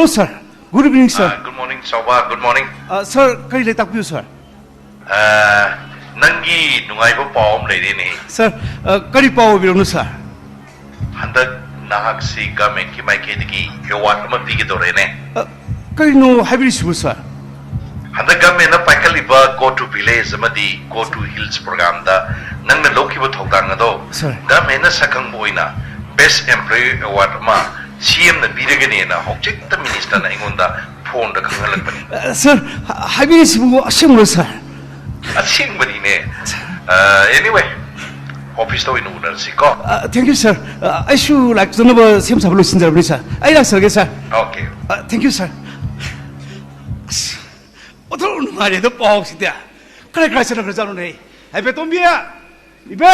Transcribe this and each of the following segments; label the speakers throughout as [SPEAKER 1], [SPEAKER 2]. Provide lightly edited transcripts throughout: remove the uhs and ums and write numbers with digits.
[SPEAKER 1] Hello, sir. Good evening, sir.
[SPEAKER 2] Good morning, Sauba. Good morning.
[SPEAKER 1] Sir, kari le takpiyo, sir.
[SPEAKER 2] Nangi nungaiba paom leidini.
[SPEAKER 1] Sir, kari pao bironu, sir.
[SPEAKER 2] Handak nahak si government ki mai kediki yowat ama pigi dorene.
[SPEAKER 1] Kari no habiri sibu, sir.
[SPEAKER 2] Handak government na paikaliba go to village amadi go to hills program da nang na loki ba thokdang ado.
[SPEAKER 1] Sir.
[SPEAKER 2] Government na sakang boina best employee award ma CM na biragani na hojik ta minister na ingonda phone da khangalakbani.
[SPEAKER 1] Sir, habiri sibu asimuro, sir.
[SPEAKER 2] Asingbani ne. Anyway, office to inuna si ko.
[SPEAKER 1] Thank you, sir. I should like to know same sablo sinjar bani, sir. I like sir, sir.
[SPEAKER 2] Okay.
[SPEAKER 1] Thank you, sir. 어떤 말에도 뻑시다. 그래 그래서 그러잖아. 해배 돈비야. 이배.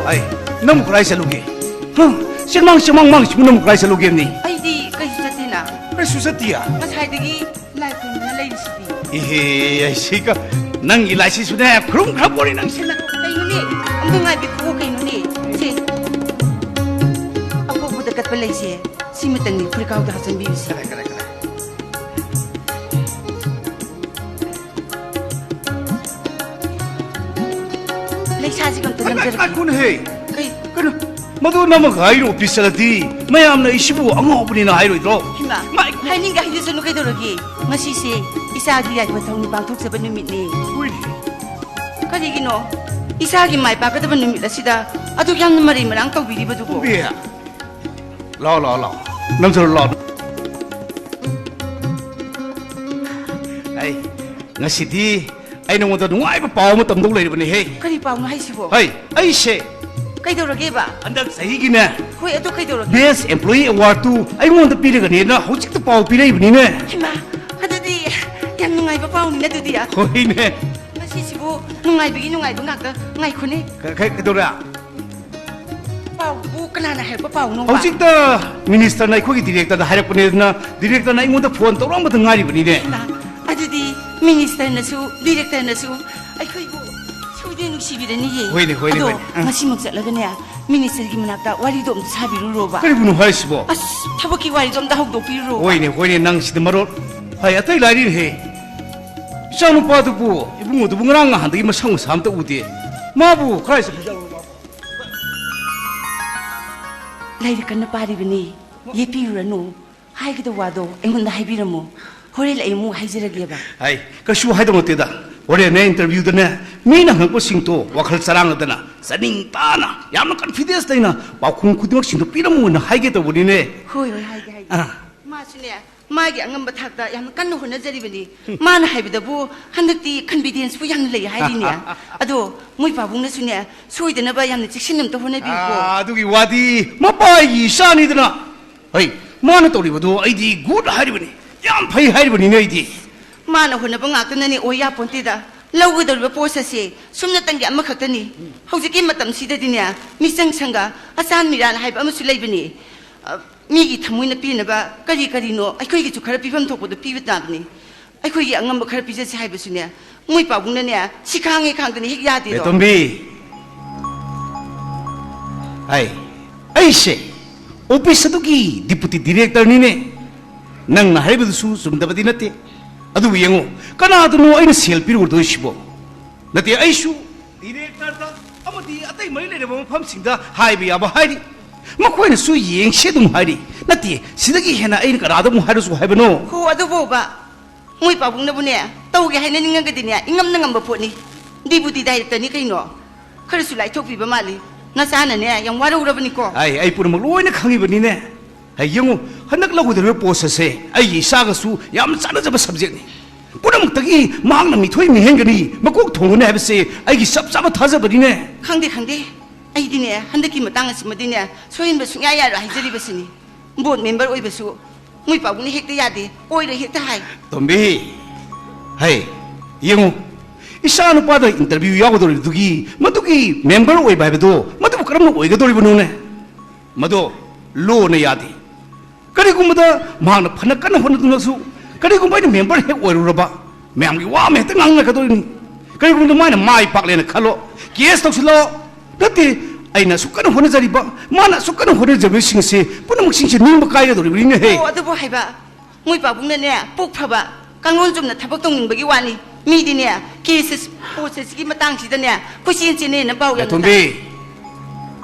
[SPEAKER 1] 아이, 너무 그라이서 루게. 실망 너무 그라이서 루게니.
[SPEAKER 3] 아이디 그이스티나.
[SPEAKER 1] 그래 수사티야.
[SPEAKER 3] 마사이드기 라이프나 레이시디.
[SPEAKER 1] 이헤, 아이씨가 난 이 라이시스네. 그럼 가버리 난 신나.
[SPEAKER 3] 아이누니, 엄청나게 비고 그이누니. 제 아포부터 갓벌레이시. 시무땅니 프리카우드 하선 비우시.
[SPEAKER 1] 그래.
[SPEAKER 3] 레이사지금 또 남자를.
[SPEAKER 1] 아군해.
[SPEAKER 3] 그이
[SPEAKER 1] 그래. 모두 너무 가이로 오피스라디. 마야암나 이시부 엉어버리나 하이로 있도록.
[SPEAKER 3] 힘아. 하이닝가 히드스누 그이도록이. ngasi세 이사기 야이바 통니 방톡서버 누밋니.
[SPEAKER 1] 왜니?
[SPEAKER 3] 그리기노 이사기 마이 바까더버 누밋 아시다. 아주 양는 말이 말랑 떡비리버두고.
[SPEAKER 1] 비야. 라. 남서 라. 아이, ngasi디 ai nong da nuai ba paw mo tam dong le bani he.
[SPEAKER 3] 그리 빠우노 하이시보.
[SPEAKER 1] Ai she.
[SPEAKER 3] 그이도록이바.
[SPEAKER 1] Andak sahi gi na.
[SPEAKER 3] 거기 애도 그이도록.
[SPEAKER 1] Best employee award tu ai mo da pire ga ne na hojik ta paw pire bani ne.
[SPEAKER 3] 힘아, 하드디 양 누가이바 빠우니 두디야.
[SPEAKER 1] Hoi ne.
[SPEAKER 3] ngasi시보 누가이비기 누가이도 ngaka nga이코니.
[SPEAKER 1] Ka dora.
[SPEAKER 3] 빠우부 그나나 해봐 빠우노.
[SPEAKER 1] Hojik ta minister na ko gi director da harak bani na director na ingon da phone to rom ba ngari bani ne.
[SPEAKER 3] 아드디 미니스터나수 디렉터나수 아이고 소대 누시비라니.
[SPEAKER 1] 호이네.
[SPEAKER 3] ngasi 먹살라가네. 미니스터기 문학다 와리도 좀 사비루로바.
[SPEAKER 1] Kari bunu hai sibo.
[SPEAKER 3] 아스 타버기 와리 좀 다 혹도 비루로.
[SPEAKER 1] Hoi ne nang sid maro. Hai atai lari he. Sanu pa du bu ibu du ngrang han da ma sang sam ta udi. Ma bu krai sa
[SPEAKER 3] 라이르칸나 빠리비니 예피루라노 하이기도 와도 앵군다 하이비라모 호레일 에이무 하이지라게바.
[SPEAKER 1] Ai, ka shu hai da mo te da. Ore ne interview da ne. Mi na hang ko sing to wakhal sarang da na. Saning ta na. Yam na confidence da na. Ba khung khu dik sing to pi mo na hai ge da buni ne.
[SPEAKER 3] 호이 하이게.
[SPEAKER 1] 아.
[SPEAKER 3] 마스네 마기 안감 바탁다 양 깐노 호나저리비니 마나 하이비다부 한득디 컨비디언스 부 양을 레이 하이디냐. 아도 무이 바붕나수네 소이드나 바 양네 직신님 또 호나비고.
[SPEAKER 1] Ah, du gi wadi. Ma pa yi sha ni da na. Ai, ma na to ri bu ai di good hai buni. Yam phai hai buni ne di.
[SPEAKER 3] 마나 호나바 ngaknani 오야 본티다. laugadolba posase sumna tangi amma khaktani hojiki matam sidadine misang sanga asan miran haib amasu leibani migi thamuina pinaba kari no aikoi gi khara pibam thokbodo pibitadni aikoi gi angam khara pijase haibasune mui pabungna ne sikhange khangdani hek yadi do
[SPEAKER 1] Tombi. Ai se office adugi deputy director ni ne nang na haibu su sumdabadi nate adu yengo kana adu no aina selfie ru do shibo nate ai su director da amadi atai mai le ba pham singda haibi aba hairi makoina su yeng shedum hairi nate sidagi hena aina kara da mu hairu su haibano
[SPEAKER 3] ho adu boba mui pabungna bune tawge haina ningagadine ingam nangam ba phoni deputy director ni kaino kharasu lai thokpi ba mali nasana ne yang warurabani ko
[SPEAKER 1] ai purma loina khangi bani ne ai yengo hanak lagu de post se ai isaga su yam chana jaba subject ni puram tagi mangna mi thoi mi hengani makok thongune habse ai gi sab sab thaja bani ne
[SPEAKER 3] khangde ai dine handaki matang asmadine soin ba sunya ya ra hijari basini board member oi basu mui pabuni hekta yade oi re hekta hai
[SPEAKER 1] tombi hai yengo isa no pada interview yago dori dugi madugi member oi bai bedo madu karam oi ga dori banu ne madu lo ne yadi करिगुमदा मांग फन कन होन दुनसु करिगुम बाय member हे ओरुरबा ma'am gi wa me ta ngang ka doini ꯀꯔꯤꯒꯨꯝꯕ ꯃꯥꯅ ꯃꯥꯏ ꯄꯥꯛꯂꯦꯅ ꯈꯜꯂꯣ ꯀꯦꯁ ꯇꯧꯁꯤꯜꯂꯣ ꯅꯠꯇꯦ ꯑꯩꯅ ꯑꯁꯨꯛ ꯀꯟꯅ ꯍꯣꯠꯅꯖꯔꯤꯕ ꯃꯥꯅ ꯑꯁꯨꯛ ꯀꯟꯅ ꯍꯣꯠꯅꯖꯕꯁꯤꯡ ꯑꯁꯤ ꯄꯨꯝꯅꯃꯛꯁꯤꯡꯁꯦ ꯅꯤꯡꯕ ꯀꯥꯏꯒꯗꯧꯔꯤꯕꯅꯤꯅꯦꯍꯦ
[SPEAKER 3] ꯑꯗꯨꯕꯨ ꯍꯥꯏꯕ ꯃꯣꯏ ꯄꯥꯕꯨꯡꯅꯅꯦ ꯄꯨꯛ ꯐꯕ ꯀꯥꯡꯂꯣꯟ ꯆꯨꯝꯅ ꯊꯕꯛ ꯇꯧꯅꯤꯡꯕꯒꯤ ꯋꯥꯅꯤ ꯃꯤꯗꯤꯅꯦ ꯀꯦꯁ ꯄ꯭ꯔꯣꯁꯦꯁꯀꯤ ꯃꯇꯥꯡꯁꯤꯗꯅꯦ ꯀꯣꯏꯆꯦꯟ ꯆꯦꯟꯅꯦꯅ ꯄꯥꯎ ꯌꯥꯝ
[SPEAKER 1] ꯇꯣꯝꯕꯤ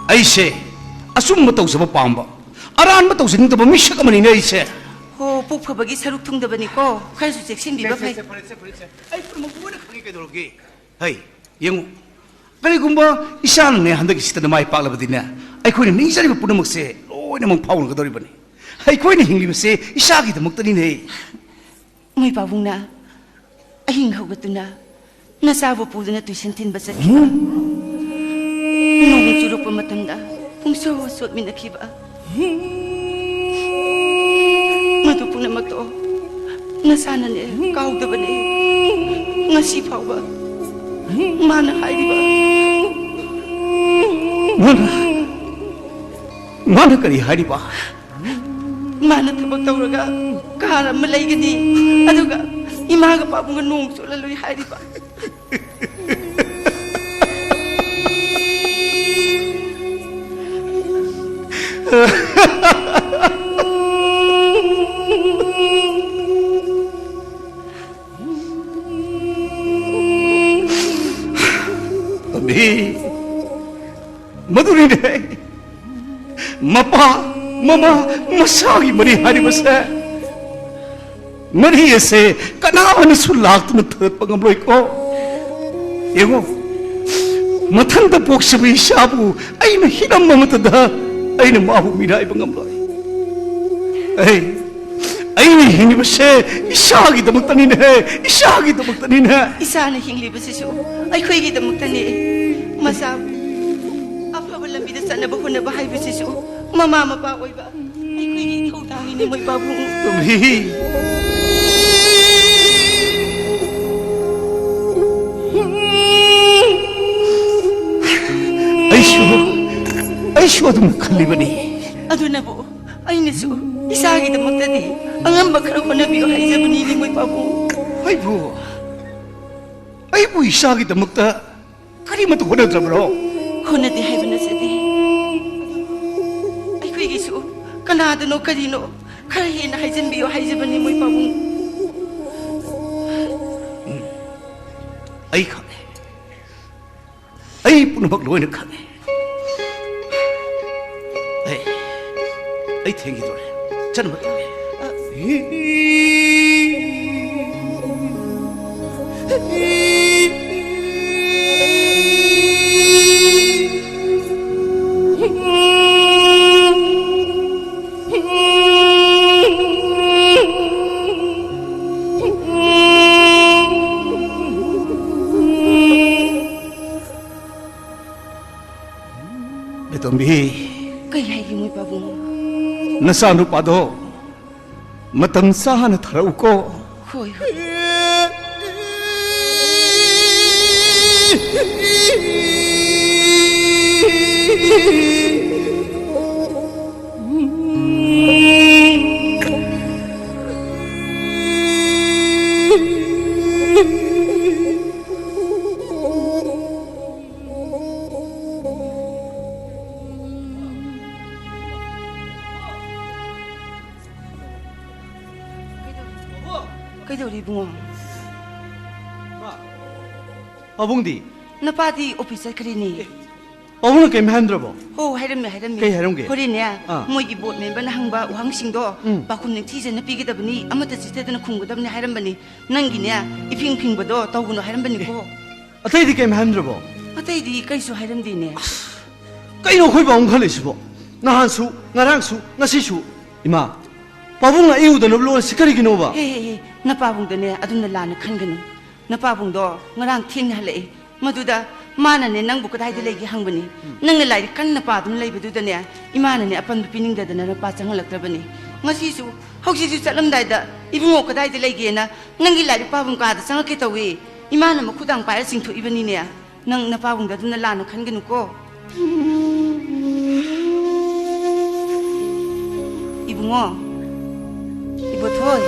[SPEAKER 1] ꯑꯩꯁꯦ ꯑꯆꯨꯝꯕ ꯇꯧꯖꯕ ꯄꯥꯝꯕ ꯑꯔꯥꯟꯕ ꯇꯧꯖꯅꯤꯡꯗꯕ ꯃꯤꯁꯛ ꯑꯃꯅꯤꯅꯦ ꯑꯩꯁꯦ
[SPEAKER 3] ꯍꯣ ꯄꯨꯛ ꯐꯕꯒꯤ ꯁꯔꯨꯛ ꯊꯨꯡꯗꯕꯅꯤꯀꯣ ꯈꯔꯁꯨ ꯆꯦꯛꯁꯤꯟꯕꯤꯕ ꯐꯩ
[SPEAKER 1] ꯑꯩ ꯄꯨꯝꯅꯃꯛ ꯂꯣꯏꯅ ꯈꯪꯉꯤ ꯀꯩꯗꯧꯔꯒꯦ ꯍꯩ ꯌꯦꯡꯉꯨ ꯀꯔꯤꯒꯨꯝꯕ ꯏꯁꯥꯅꯅꯦ ꯍꯟꯗꯛꯀꯤ ꯁꯤꯗ ꯃꯥꯏ ꯄꯥꯛꯂꯕꯗꯤꯅꯦ ꯑꯩꯈꯣꯏꯅ ꯅꯤꯡꯖꯔꯤꯕ ꯄꯨꯝꯅꯃꯛꯁꯦ ꯂꯣꯏꯅꯃꯛ ꯐꯥꯎꯅꯒꯗꯧꯔꯤꯕꯅꯤ ꯑꯩꯈꯣꯏꯅ ꯍꯤꯡꯂꯤꯕꯁꯦ ꯏꯁꯥꯒꯤꯗꯃꯛꯇꯅꯤꯅꯦ
[SPEAKER 3] ꯃꯣꯏ ꯄꯥꯕꯨꯡꯅ ꯑꯍꯤꯡ ꯍꯧꯒꯠꯇꯨꯅ ꯅꯆꯥꯕꯨ ꯄꯨꯗꯨꯅ ꯇꯨꯏꯁꯟ ꯊꯤꯟꯕ ꯆꯠꯈꯤꯕ ꯅꯣꯡ ꯆꯨꯔꯛꯄ ꯃꯇꯝꯗ ꯄꯨꯡꯁꯣ ꯁꯣꯠꯃꯤꯟꯅꯈꯤꯕ ꯃꯗꯨ ꯄꯨꯝꯅꯃꯛꯇꯣ ꯅꯆꯥꯅꯅꯦ ꯀꯥꯎꯗꯕꯅꯦ ngasi fauba mana haiba
[SPEAKER 1] mana kari haiba
[SPEAKER 3] mana thabak tawraga kara malaigani aduga imaga pabunga nong solalui haiba
[SPEAKER 1] Maduri ne mapa mama masagi mari hari masa mari ese kenapa ni sulak tu thot pangamloi ko yego mathan da pokse bi shabu aina hinam mamata da aina mahu mirai pangamloi aina hini base isagi da muktani ne isagi da muktani ne
[SPEAKER 3] isana hingli base su ai khoi gi da muktani masa lambi sana bahuna bahay bisisu mama mapa oy ba ay ko hindi ko tangi ni moy babu
[SPEAKER 1] tumi Aishu adum khalibani
[SPEAKER 3] aduna bo ay nisu isagi da magtadi ang amba khara ko nabi ay zabani ni moy babu
[SPEAKER 1] ay bu isagi da magta kari mat hona drabro
[SPEAKER 3] hona di hay banasadi ay ko gisu kanada no kadino khara hina hay janbi ay zabani moy babu
[SPEAKER 1] ay khane ay punabak loina khane ay thengi dore chan mat Betombi
[SPEAKER 3] kay hay moy babu
[SPEAKER 1] nasanu pado matam sahana tharau ko
[SPEAKER 3] hoy Kaidori bungo
[SPEAKER 4] Abungdi
[SPEAKER 3] napati officer krini
[SPEAKER 4] Abungna kem handrabo
[SPEAKER 3] ho hairam
[SPEAKER 4] Kay hairamge?
[SPEAKER 3] horine
[SPEAKER 4] Ah.
[SPEAKER 3] moi gi board member na hangba uhang singdo bakum ne thije na pigi dabani amata chite na khungu dabni hairam bani nangi ne iping ping bodo tawguno hairam bani ko
[SPEAKER 4] Ataydi kem handrabo
[SPEAKER 3] atai di kaisu hairam di ne
[SPEAKER 4] Kaino khoi ba ong khalisibo Nahansu ngarangsu ngasisu Ima Pabungna iuda nablo sikari ginoba
[SPEAKER 3] he napabung dane aduna lana khanganu napabung do ngarang thin hale maduda mana ne nangbu kadai de legi hangbani nang lai kan na pa dum lai bedu dane imana ne apan pining da dana pa changal lakrabani ngasi su hoksi su chalam dai da ibungo kadai de legi na nangi lai pabung ka da changal ke tawi imana ma khudang pa sing thu ibani ne nang napabung da duna lana khanganu ko ibungo ibo thoi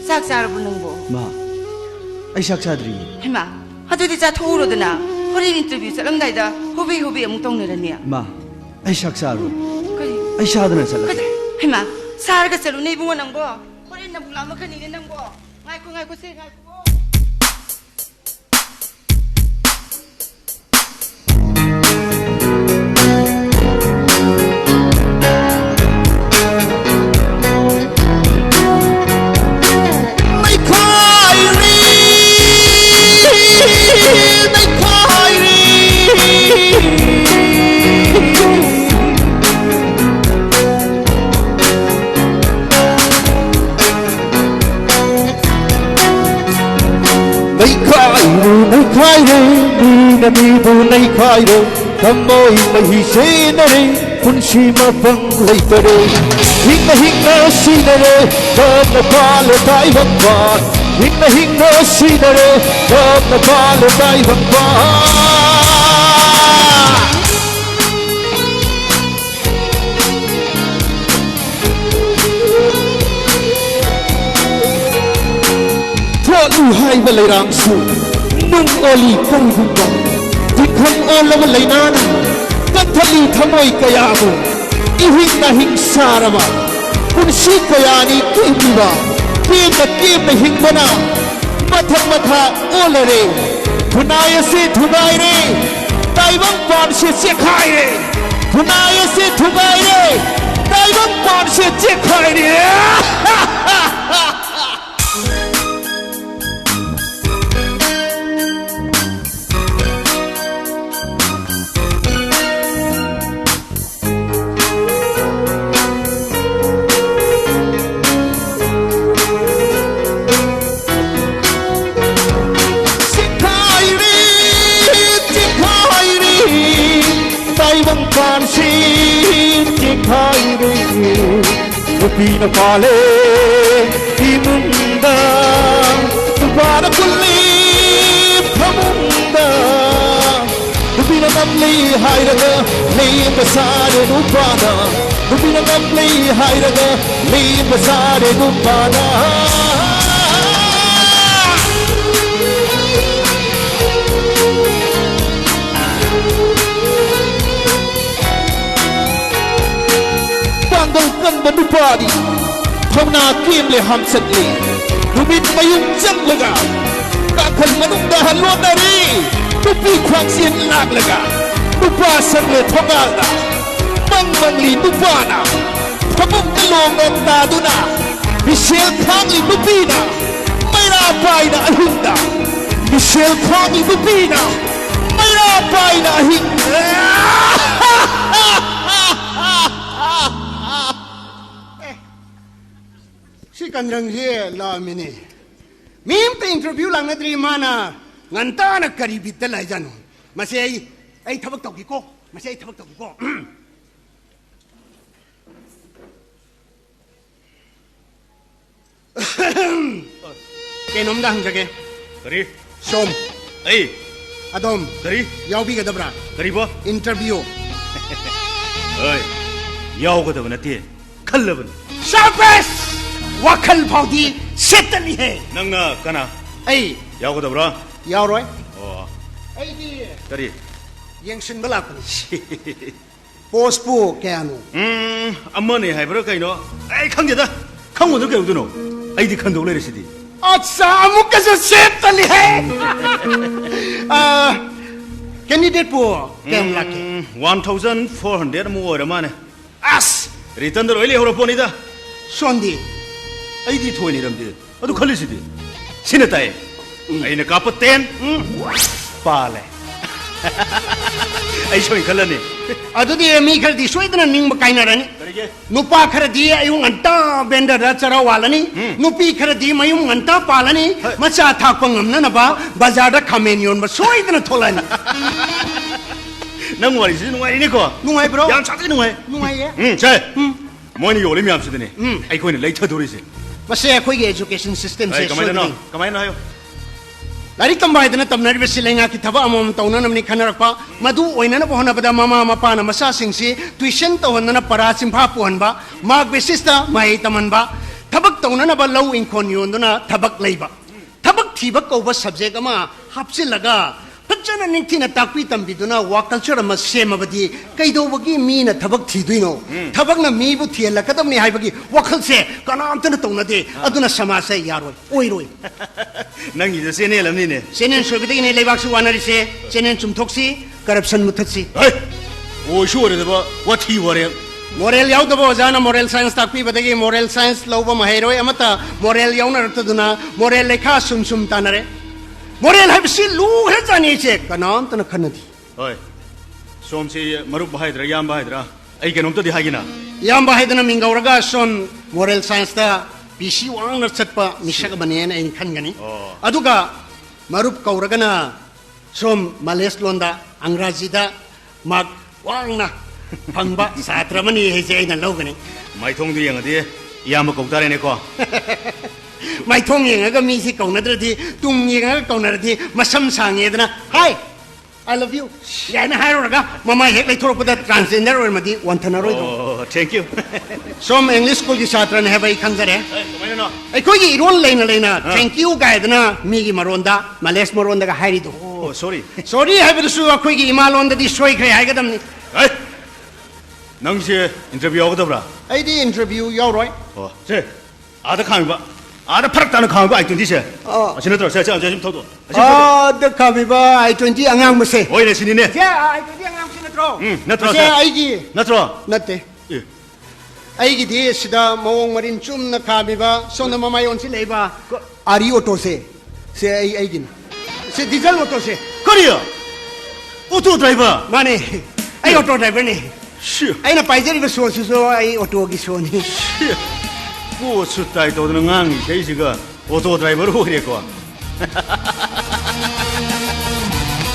[SPEAKER 3] sak sar bu nangbo
[SPEAKER 4] Ma ꯑꯩ ꯆꯥꯛ ꯆꯥꯗ꯭ꯔꯤꯌꯦ
[SPEAKER 3] ꯍꯩꯃꯥ ꯑꯗꯨꯗꯤ ꯆꯥꯊꯣꯛꯎꯔꯣꯗꯅ ꯍꯣꯔꯦꯟ interview ꯆꯠꯂꯝꯗꯥꯏꯗ ꯍꯣꯕꯦ ꯍꯣꯕꯦ ꯑꯃꯨꯛ ꯇꯧꯅꯔꯅꯤ
[SPEAKER 4] ꯏꯃꯥ ꯑꯩ ꯆꯥꯛ ꯆꯥꯔꯣꯏ
[SPEAKER 3] ꯀꯔꯤ
[SPEAKER 4] ꯑꯩ ꯆꯥꯗꯅ ꯆꯠꯂꯒꯦ
[SPEAKER 3] ꯀꯔꯤ ꯍꯩꯃꯥ ꯁꯥꯔꯒ ꯆꯠꯂꯨꯅꯦ ꯏꯕꯨꯡꯉꯣ ꯅꯪꯕꯣ ꯍꯣꯔꯦꯟ ꯅꯕꯨꯛ ꯂꯥꯝꯃꯛꯀꯅꯤꯅꯦ ꯅꯪꯕꯣ ꯉꯥꯏꯈꯣ ꯁꯦ ꯉꯥꯏꯈꯣ
[SPEAKER 5] Nay khai re, ni na mi bu nay khai re, tham môi mà hi se na re, kun si ma phang lay ta re, hing na si na re, tham na pa le tai vang va, hing na si na re, tham na pa le tai vang va. Lu hai và lấy ram su nung oli kong hung ba tik ham olam lấy nan kat thali thamoi kaya mo ihing na hing sarama kun si kaya ni kiba ke na hing bana matha olare thunaya se thunai re taibang pan se khai re thunaya se thunai re taibang pan se khai re Pina pale imunda para kulli phamunda Pina namli hairaga nei basare nupana Pina namli hairaga nei basare nupana Pangal kan bandupadi Thomna kim le ham satli Rubit mayung jang laga Kakal manung dahan luan dari Tupi kwang sien lag laga Nupa sang le thongal na Mang li nupa na Thamung kalong ng tado na Michelle Kang li nupi na May rapay na ahing na Michelle Kang li nupi na May rapay na ahing na
[SPEAKER 6] Si kanrang he la mini. Mim te interview lang na dri mana nganta na karibit la janu. Masay ay tabak tawgi ko. Masay ay tabak tawgi ko. Kenom dang jage.
[SPEAKER 1] Kari,
[SPEAKER 6] Som
[SPEAKER 1] ay,
[SPEAKER 6] adom
[SPEAKER 1] kari,
[SPEAKER 6] yaubi ga dabra.
[SPEAKER 1] kari ba?
[SPEAKER 6] Interview.
[SPEAKER 1] Ay, yaw ko daw nati, kalaban.
[SPEAKER 6] Surface! Wakal paudi setali hai.
[SPEAKER 1] Nang na kana,
[SPEAKER 6] Ay,
[SPEAKER 1] yaw ko daw bra?
[SPEAKER 6] yauroi.
[SPEAKER 1] Oh,
[SPEAKER 6] Ay di
[SPEAKER 1] kari.
[SPEAKER 6] yang sin balak. Post po kaya no.
[SPEAKER 1] Amane hai bro kaino. Ay khangde da. Khangmo do kay uduno. Ay di khandog le residi.
[SPEAKER 6] अच्छा अमुक का जो set तली है candidate पो केम लाके
[SPEAKER 1] 1400 mo ora mane.
[SPEAKER 6] Us
[SPEAKER 1] Return do ile horo poni da.
[SPEAKER 6] Sondhi
[SPEAKER 1] Ay di thoi ni ramde. Adu khalisidi. Sinatai. Ay na kapat 10. Pale. Ay shoy khalani.
[SPEAKER 6] अदुदी मी खर दी सोई दना निंग बकाइना रनी
[SPEAKER 1] Karige.
[SPEAKER 6] नुपा खर दी अयुं अंटा बेंडर चरा वालनी नुपी खर दी मयुं अंटा पालनी मचा था पंगम न नबा बाजार दा खमेनियोन बस सोई दना थोलानी
[SPEAKER 1] Nang wari si nungai ni ko.
[SPEAKER 6] नुआई ब्रो
[SPEAKER 1] Yang chati nungai.
[SPEAKER 6] नुआई है
[SPEAKER 1] Chai. Moini yo le myam sidine. Ay ko ni lai thadori si.
[SPEAKER 6] बसे अखोई के एजुकेशन सिस्टम से
[SPEAKER 1] Ay kamai na no. Kamai na hayo.
[SPEAKER 6] लारिक तंबाइदना तमनर बेसि लेंगा कि थबा अमम तौना नमनि खनरपा मदु ओइनना बहना बदा मामा मपाना मसा सिंगसी ट्यूशन तौहनना परा सिंफा पोहनबा मार्क बेसिस ता माई तमनबा थबक तौना न बा लौ इंखोन योंदना थबक लेबा थबक ꯊꯕꯛ ꯊꯤꯕ ꯀꯧꯕ ꯁꯕꯖꯦꯛ ꯑꯃ ꯍꯥꯞꯆꯤꯜꯂꯒ ꯐꯖꯅ ꯅꯤꯡꯊꯤꯅ ꯇꯥꯛꯄꯤ ꯇꯝꯕꯤꯗꯨꯅ ꯋꯥꯔꯛ ꯀꯜꯆꯔ ꯑꯃ ꯁꯦꯝꯃꯕꯗꯤ ꯀꯩꯗꯧꯕꯒꯤ ꯃꯤꯅ ꯊꯕꯛ ꯊꯤꯗꯣꯏꯅꯣ ꯊꯕꯛꯅ ꯃꯤꯕꯨ ꯊꯤꯍꯜꯂꯛꯀꯗꯕꯅꯤ ꯍꯥꯏꯕꯒꯤ ꯋꯥꯈꯜꯁꯦ ꯀꯅꯥꯝꯇꯅ ꯇꯧꯅꯗꯦ ꯑꯗꯨꯅ ꯁꯃꯥꯖꯁꯦ ꯌꯥꯔꯣꯏ ꯑꯣꯏꯔꯣꯏ
[SPEAKER 1] ꯅꯪꯒꯤꯗ ꯆꯦꯅꯦꯜ
[SPEAKER 6] ꯆꯦꯅꯦꯜ ꯁꯣꯏꯕꯗꯒꯤꯅꯦ ꯂꯩꯕꯥꯛꯁꯨ ꯋꯥꯅꯔꯤꯁꯦ ꯆꯦꯅꯦꯜ ꯆꯨꯝꯊꯣꯛꯁꯤ ꯀꯔꯞꯁꯟ ꯃꯨꯊꯠꯁꯤ
[SPEAKER 1] ꯑꯣꯏꯁꯨ ꯑꯣꯏꯔꯣꯏꯗꯕ ꯋꯥꯊꯤ ꯋꯥꯔꯦꯝ
[SPEAKER 6] ꯃꯣꯔꯦꯜ ꯌꯥꯎꯗꯕ ꯑꯣꯖꯥꯅ ꯃꯣꯔꯦꯜ ꯁꯥꯏꯟꯁ ꯇꯥꯛꯄꯤꯕꯗꯒꯤ ꯃꯣꯔꯦꯜ ꯁꯥꯏꯟꯁ ꯂꯧꯕ ꯃꯍꯩꯔꯣꯏ ꯑꯃꯠꯇ ꯃꯣꯔꯦꯜ ꯌꯥꯎꯅꯔꯛꯇꯗꯨꯅ ꯃꯣꯔꯦꯜ ꯂꯩꯈꯥ ꯁꯨꯝ ꯇꯥꯟꯅꯔꯦ ꯃꯣꯔꯦꯜ ꯍꯥꯏꯕꯁꯤ ꯂꯨꯈ꯭ꯔꯖꯥꯠꯅꯤ ꯏꯆꯦ ꯀꯅꯥꯝꯇꯅ ꯈꯟꯅꯗꯦ
[SPEAKER 1] ꯍꯣꯏ ꯁꯣꯝꯁꯤ ꯃꯔꯨꯞ ꯍꯥꯏꯗ꯭ꯔꯥ ꯌꯥꯝꯕ ꯍꯥꯏꯗ꯭ꯔꯥ ꯑꯩ ꯀꯩꯅꯣꯝꯇꯗꯤ ꯍꯥꯏꯒꯦꯅ
[SPEAKER 6] ꯏꯌꯥꯝꯕ ꯍꯥꯏꯗꯅ ꯃꯤꯡꯒꯧꯔꯒ ꯁꯣꯝ ꯃꯣꯔꯦꯜ ꯁꯥꯏꯟꯁꯇ ꯄꯤꯁꯤ ꯋꯥꯡꯅ ꯆꯠꯄ ꯃꯤꯁꯛ ꯑꯃꯅꯦꯅ ꯑꯩꯅ ꯈꯟꯒꯅꯤ ꯑꯗꯨꯒ ꯃꯔꯨꯞ ꯀꯧꯔꯒꯅ ꯁꯣꯝ ꯃꯂꯦꯁ ꯂꯣꯟꯗ ꯑꯪꯒ꯭ꯔꯥꯖꯤꯗ ꯃꯥꯔꯛ ꯋꯥꯡꯅ ꯐꯪꯕ ꯁꯥꯇ꯭ꯔ ꯑꯃꯅꯤ ꯍꯥꯏꯁꯦ ꯑꯩꯅ ꯂꯧꯒꯅꯤ
[SPEAKER 1] ꯃꯥꯏꯊꯣꯡꯗꯨ ꯌꯦꯡꯉꯗꯤ ꯏꯌꯥꯝꯕ ꯀꯧ ꯇꯥꯔꯦꯅꯦꯀꯣ
[SPEAKER 6] ꯃꯥꯏꯊꯣꯡ ꯌꯦꯡꯉꯒ ꯃꯤꯁꯤ ꯀꯧꯅꯗ꯭ꯔꯗꯤ ꯇꯨꯡ ꯌꯦꯡꯉꯒ ꯀꯧꯅꯔꯗꯤ ꯃꯁꯝ ꯁꯥꯡꯉꯦꯗꯅ ꯍꯥꯏ ꯑꯥꯏ ꯂꯚ ꯌꯨ ꯌꯥꯏꯅ ꯍꯥꯏꯔꯨꯔꯒ ꯃꯃꯥꯏ ꯍꯦꯛ ꯂꯩꯊꯣꯔꯛꯄꯗ ꯇ꯭ꯔꯥꯟꯁꯖꯦꯟꯗꯔ ꯑꯣꯏꯔꯃꯗꯤ ꯋꯥꯟꯊꯅꯔꯣꯏꯗ꯭ꯔꯣ
[SPEAKER 1] ꯑꯣ ꯊꯦꯡꯛ ꯌꯨ
[SPEAKER 6] ꯁꯣꯝ ꯏꯪꯂꯤꯁ ꯁ꯭ꯀꯨꯜꯒꯤ ꯁꯥꯇ꯭ꯔꯅꯤ ꯍꯥꯏꯕ ꯑꯩ ꯈꯪꯖꯔꯦ
[SPEAKER 1] ꯀꯃꯥꯏꯅꯅꯣ
[SPEAKER 6] ꯑꯩꯈꯣꯏꯒꯤ ꯏꯔꯣꯜ ꯂꯩꯅ ꯂꯩꯅ ꯊꯦꯡꯛ ꯌꯨ ꯒꯥꯏꯗꯅ ꯃꯤꯒꯤ ꯃꯔꯣꯟꯗ ꯃꯂꯦꯁ ꯃꯔꯣꯟꯗꯒ ꯍꯥꯏꯔꯤꯗꯣ
[SPEAKER 1] ꯑꯣ ꯁꯣꯔꯤ
[SPEAKER 6] ꯁꯣꯔꯤ ꯍꯥꯏꯕꯗꯨꯁꯨ ꯑꯩꯈꯣꯏꯒꯤ ꯏꯃꯥ ꯂꯣꯟꯗꯗꯤ ꯁꯣꯏꯈ꯭ꯔꯦ ꯍꯥꯏꯒꯗꯕꯅꯤ
[SPEAKER 1] ꯅꯪꯁꯦ 인터뷰 ꯌꯥꯎꯒꯗꯕ꯭ꯔꯥ
[SPEAKER 6] ꯑꯩꯗꯤ 인터뷰 ꯌꯥꯎꯔꯣꯏ
[SPEAKER 1] 어, 쟤 아다 카미바 아다 파락 따는 카미바 아이톤디세 아시나더라 자 좀 터도
[SPEAKER 6] ꯗ ꯈꯥꯕꯤꯕ I-20 ꯑꯉꯥꯡꯕꯁꯦ
[SPEAKER 1] 오이네 신이네
[SPEAKER 6] ꯁꯦ I-20 ꯑꯉꯥꯡꯕꯁꯤ ꯅꯠꯇ꯭ꯔꯣ
[SPEAKER 1] ꯅꯠꯇ꯭ꯔꯣ
[SPEAKER 6] ꯁꯦ ꯑꯩꯒꯤ
[SPEAKER 1] 나트로
[SPEAKER 6] ꯅꯠꯇꯦ
[SPEAKER 1] 예
[SPEAKER 6] ꯑꯩꯒꯤꯗꯤ ꯁꯤꯗ ꯃꯑꯣꯡ ꯃꯔꯤꯟ ꯆꯨꯝꯅ ꯈꯥꯕꯤꯕ ꯁꯣꯝꯗ ꯃꯃꯥꯏ ꯑꯣꯟꯁꯤꯜꯂꯛꯏꯕ ꯑꯥꯔꯤ ꯑꯣꯇꯣꯁꯦ ꯁꯦ ꯑꯩꯒꯤꯅꯤ ꯁꯦ ꯗꯤꯖꯜ ꯑꯣꯇꯣꯁꯦ
[SPEAKER 1] 코리아 오토 드라이버
[SPEAKER 6] ꯃꯥꯅꯦ ꯑꯩ ꯑꯣꯇꯣ ꯗ꯭ꯔꯥꯏꯚꯔꯅꯤ
[SPEAKER 1] 슈
[SPEAKER 6] ꯑꯩꯅ ꯄꯥꯏꯖꯔꯤꯕ ꯁꯣꯁꯤꯁꯨ ꯑꯩ 어토ꯒꯤ 소니
[SPEAKER 1] 고추 따이 도드는 강이 제이지가 오토 드라이버로 오래고